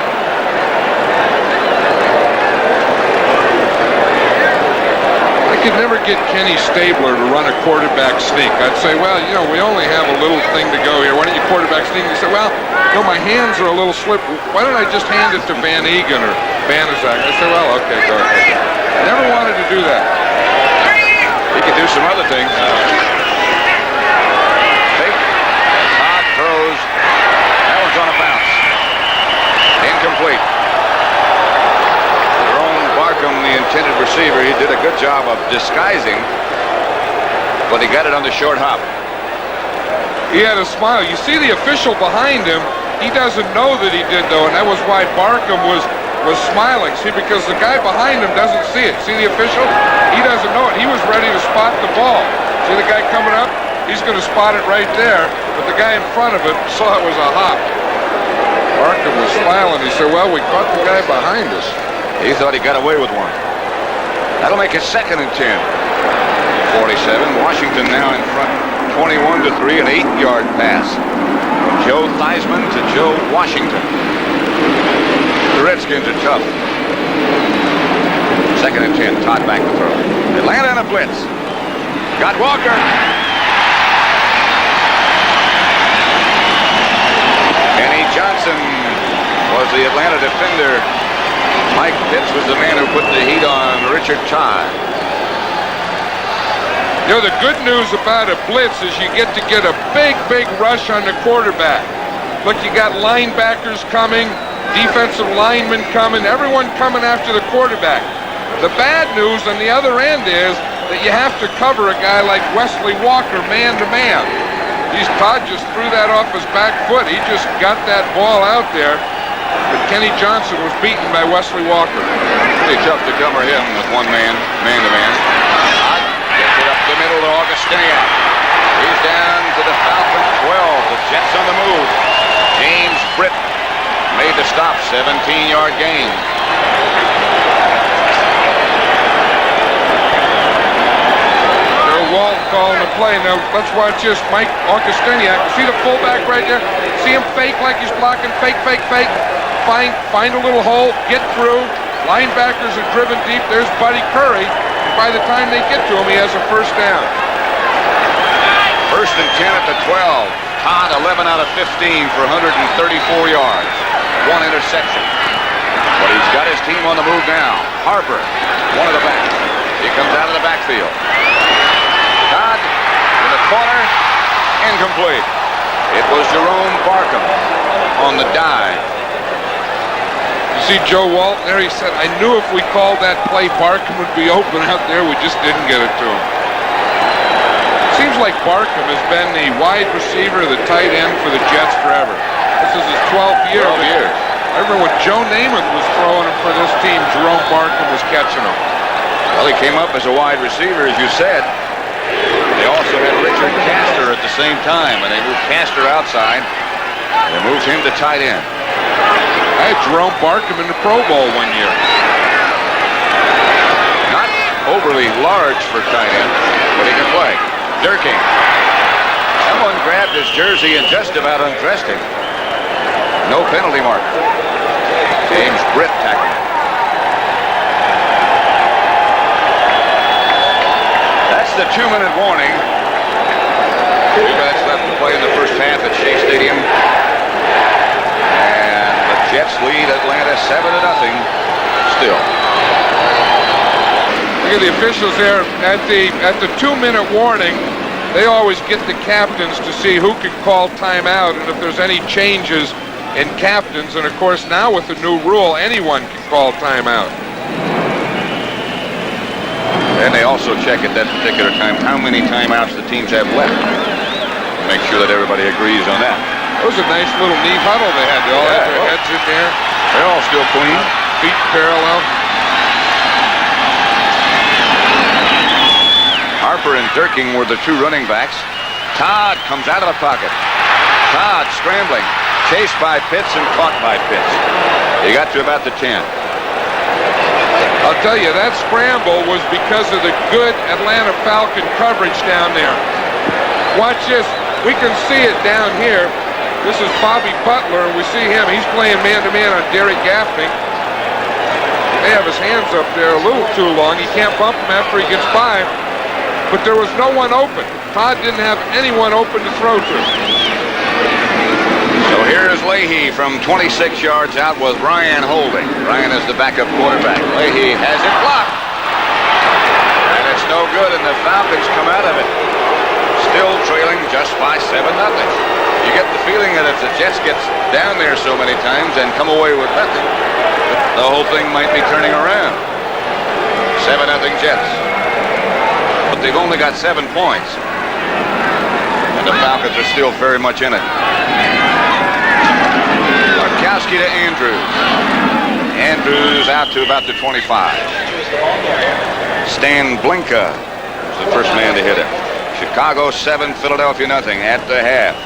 I could never get Kenny Stabler to run a quarterback sneak. I'd say, well, you know, we only have a little thing to go here. Why don't you quarterback sneak? He said, well, you know, my hands are a little slippery. Why don't I just hand it to Van Egan or Banaszak? I said, well, okay, go ahead. I never wanted to do that. He could do some other things. Fake. Todd throws. That one's on a bounce. Incomplete. Barkham, the intended receiver, he did a good job of disguising, but he got it on the short hop. He had a smile. You see the official behind him, he doesn't know that he did, though, and that was why Barkham was smiling. See, because the guy behind him doesn't see it. See the official? He doesn't know it. He was ready to spot the ball. See the guy coming up? He's going to spot it right there, but the guy in front of it saw it was a hop. Barkham was smiling. He said, well, we caught the guy behind us. He thought he got away with one. That'll make it 2nd and 10. 47. Washington now in front, 21-3, an 8-yard pass. Joe Theismann to Joe Washington. The Redskins are tough. 2nd and 10. Todd back to throw. Atlanta in a blitz. Got Walker. Kenny Johnson was the Atlanta defender. Mike Pitts was the man who put the heat on Richard Todd. You know, the good news about a blitz is you get a big rush on the quarterback. Look, you got linebackers coming, defensive linemen coming, everyone coming after the quarterback. The bad news on the other end is that you have to cover a guy like Wesley Walker man to man. Todd just threw that off his back foot. He just got that ball out there. But Kenny Johnson was beaten by Wesley Walker. Pretty tough to cover him with one man to man. Gets it up the middle to Augustiniak. He's down to the Falcons 12. The Jets on the move. James Britt made the stop. 17-yard gain. Walt calling the play. Now let's watch this. Mike Augustiniak. See the fullback right there? See him fake like he's blocking. Fake. Find a little hole. Get through. Linebackers are driven deep. There's Buddy Curry. And by the time they get to him, he has a first down. 1st and 10 at the 12. Todd 11 out of 15 for 134 yards. One interception. But he's got his team on the move now. Harper, one of the backs. He comes out of the backfield. Todd in the corner, incomplete. It was Jerome Barkham on the dive. You see Joe Walton there? He said, I knew if we called that play, Barkham would be open out there. We just didn't get it to him. Seems like Barkham has been the wide receiver, the tight end for the Jets forever. This is his 12th year. 12 years. I remember when Joe Namath was throwing him for this team, Jerome Barkham was catching him. Well, he came up as a wide receiver, as you said. They also had Richard Castor at the same time, and they moved Castor outside. They moved him to tight end. I had Jerome Barkham in the Pro Bowl one year. Not overly large for tight end, but he can play. Durking. Someone grabbed his jersey and just about undressed him. No penalty mark. James Britt tackled him. That's the 2-minute warning. 2 minutes left to play in the first half at Shea Stadium. And the Jets lead Atlanta 7-0 still. Look at the officials there at the 2-minute warning. They always get the captains to see who can call timeout and if there's any changes in captains. And of course now with the new rule, anyone can call timeout. And they also check at that particular time how many timeouts the teams have left. Make sure that everybody agrees on that. It was a nice little neat huddle they had. They all had their heads in there. They're all still clean. Feet parallel. Harper and Durking were the 2 running backs. Todd comes out of the pocket. Todd scrambling. Chased by Pitts and caught by Pitts. He got to about the 10. I'll tell you, that scramble was because of the good Atlanta Falcon coverage down there. Watch this. We can see it down here. This is Bobby Butler, and we see him. He's playing man-to-man on Derek Gaffney. They have his hands up there a little too long. He can't bump him after he gets by. But there was no one open. Todd didn't have anyone open to throw to. So here's Leahy from 26 yards out with Ryan holding. Ryan is the backup quarterback. Leahy has it blocked. And it's no good, and the Falcons come out of it. Still trailing just by 7-0. You get the feeling that if the Jets get down there so many times and come away with nothing, the whole thing might be turning around. 7-0 Jets. But they've only got 7 points. And the Falcons are still very much in it. Barkowski to Andrews. Andrews out to about the 25. Stan Blinka is the first man to hit it. Chicago 7, Philadelphia nothing at the half.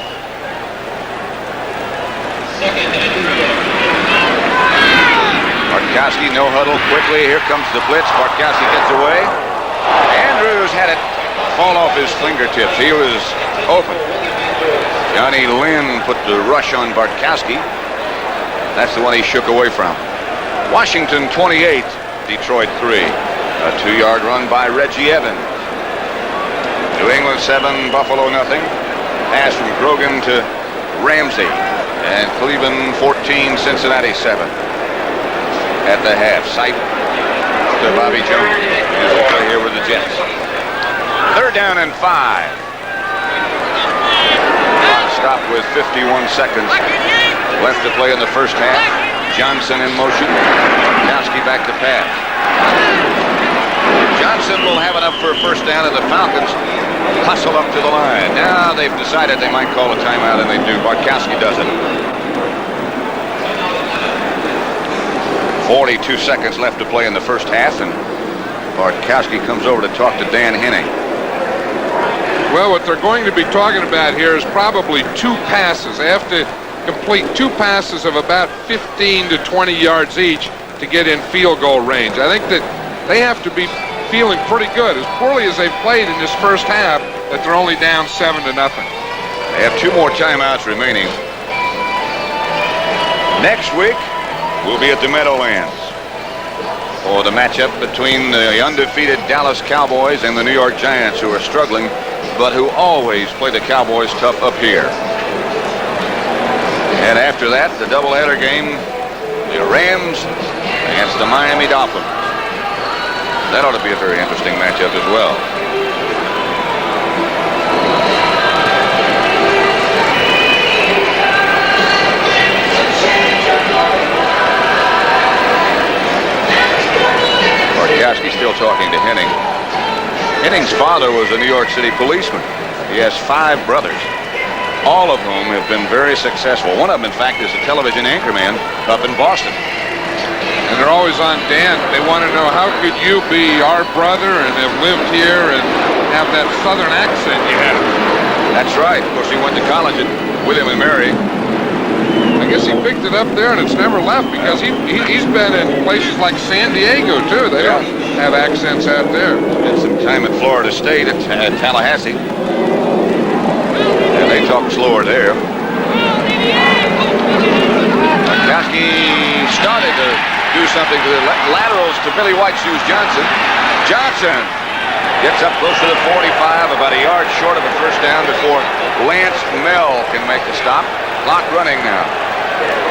Barkowski no huddle quickly. Here comes the blitz. Barkowski gets away. Andrews had it fall off his fingertips. He was open. Johnny Lynn put the rush on Barkowski. That's the one he shook away from. Washington 28, Detroit 3. A 2-yard run by Reggie Evans. New England 7, Buffalo nothing. Pass from Grogan to Ramsey. And Cleveland 14, Cincinnati 7. At the half, Sight to Bobby Jones. Here's the play here with the Jets. 3rd down and 5. Stop with 51 seconds left to play in the first half. Johnson in motion. Barkowski back to pass. Johnson will have enough for a first down, and the Falcons hustle up to the line. Now they've decided they might call a timeout, and they do. Barkowski does it. 42 seconds left to play in the first half, and Barkowski comes over to talk to Dan Henning. Well, what they're going to be talking about here is probably 2 passes. They have to complete 2 passes of about 15 to 20 yards each to get in field goal range. I think that they have to be feeling pretty good, as poorly as they've played in this first half, that they're only down 7-0. They have 2 more timeouts remaining. Next week, we'll be at the Meadowlands for the matchup between the undefeated Dallas Cowboys and the New York Giants, who are struggling, but who always play the Cowboys tough up here. And after that, the doubleheader game, the Rams against the Miami Dolphins. That ought to be a very interesting matchup as well. Bartkowski still talking to Henning. Henning's father was a New York City policeman. He has 5 brothers, all of whom have been very successful. One of them, in fact, is a television anchorman up in Boston. And they're always on Dan. They want to know, how could you be our brother and have lived here and have that southern accent you have? That's right. Of course, he went to college at William and Mary. I guess he picked it up there and it's never left, because he's been in places like San Diego, too. They don't have accents out there. Did some time at Florida State at Tallahassee. And they talk slower there. Bartkowski started to do something to the laterals to Billy White Shoes Johnson. Johnson gets up close to the 45, about a yard short of a first down before Lance Mel can make the stop. Clock running now.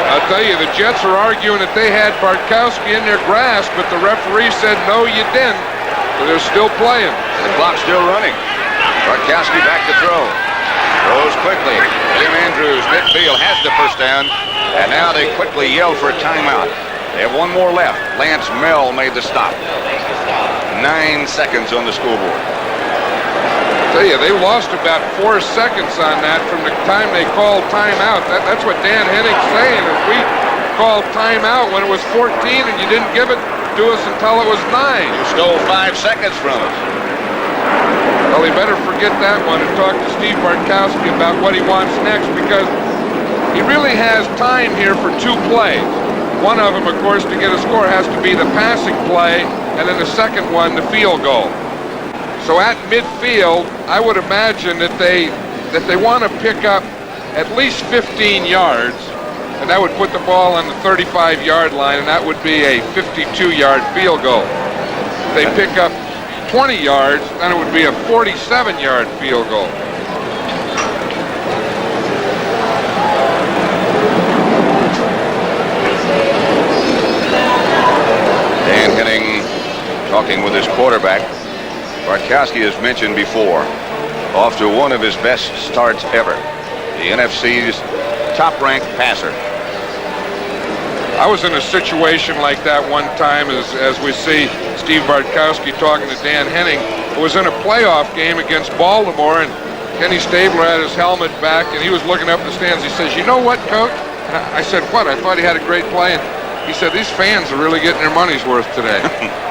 I'll tell you, the Jets are arguing that they had Bartkowski in their grasp, but the referee said, no, you didn't. So they're still playing. The clock's still running. Bartkowski back to throw. Throws quickly. William Andrews, midfield, has the first down. And now they quickly yell for a timeout. They have one more left. Lance Mel made the stop. 9 seconds on the scoreboard. I tell you, they lost about 4 seconds on that from the time they called timeout. That's what Dan Henning's saying. If we called timeout when it was 14 and you didn't give it to us until it was 9. You stole 5 seconds from us. Well, he better forget that one and talk to Steve Bartkowski about what he wants next, because he really has time here for 2 plays. One of them, of course, to get a score has to be the passing play, and then the second one, the field goal. So at midfield, I would imagine that they want to pick up at least 15 yards, and that would put the ball on the 35-yard line, and that would be a 52-yard field goal. If they pick up 20 yards, then it would be a 47-yard field goal. Dan Henning talking with his quarterback. Bartkowski, has mentioned before, off to one of his best starts ever. The NFC's top-ranked passer. I was in a situation like that one time, as we see Steve Bartkowski talking to Dan Henning. It was in a playoff game against Baltimore, and Kenny Stabler had his helmet back, and he was looking up the stands. He says, you know what, Coach? And I said, what? I thought he had a great play. And he said, these fans are really getting their money's worth today.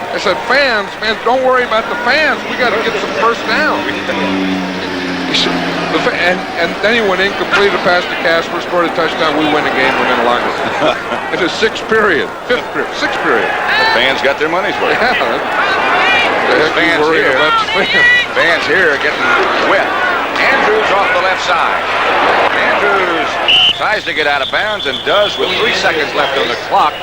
I said, fans? Man, don't worry about the fans. We got to get some first down. And then he went in, completed a pass to Casper, scored a touchdown. We win the game within a longer. It's a 6th period, 5th period, 6th period. The fans got their money's worth. Yeah. Fans here are getting wet. Andrews off the left side. Andrews tries to get out of bounds and does with 3 seconds left on the clock.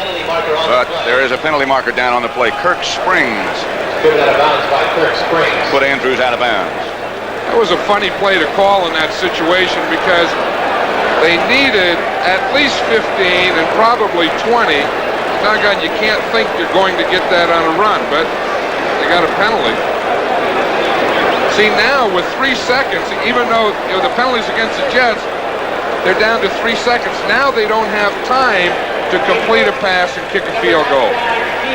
But there is a penalty marker down on the play. Kirk Springs. Put out of bounds by Kirk Springs. Put Andrews out of bounds. That was a funny play to call in that situation, because they needed at least 15 and probably 20. Doggone, you can't think you're going to get that on a run, but they got a penalty. See, now with 3 seconds, even though the penalties against the Jets, they're down to 3 seconds. Now they don't have time to complete a pass and kick a field goal.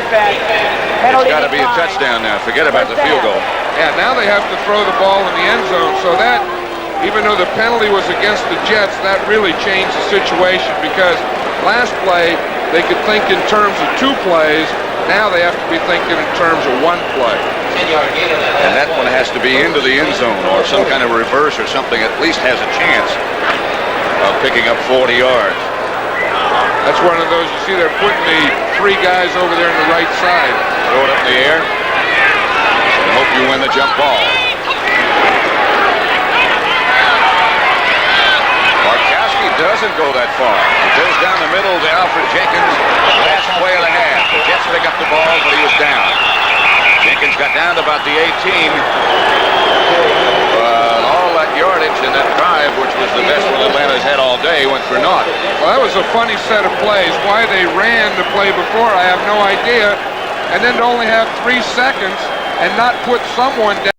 It's got to be a touchdown now. Forget about the field goal. Yeah, now they have to throw the ball in the end zone. So that, even though the penalty was against the Jets, that really changed the situation, because last play they could think in terms of 2 plays. Now they have to be thinking in terms of 1 play. And that one has to be into the end zone, or some kind of reverse or something, at least has a chance of picking up 40 yards. That's one of those, you see they're putting the 3 guys over there on the right side. Throw it up in the air and hope you win the jump ball. Bartkowski doesn't go that far. He goes down the middle to Alfred Jenkins. Last play of the half. The Jets pick up the ball, but he was down. Jenkins got down to about the 18. All that yardage in that drive, which was the best one Atlanta's had all day, went for naught. Well, that was a funny set of plays. Why they ran the play before, I have no idea. and then to only have 3 seconds and not put someone down.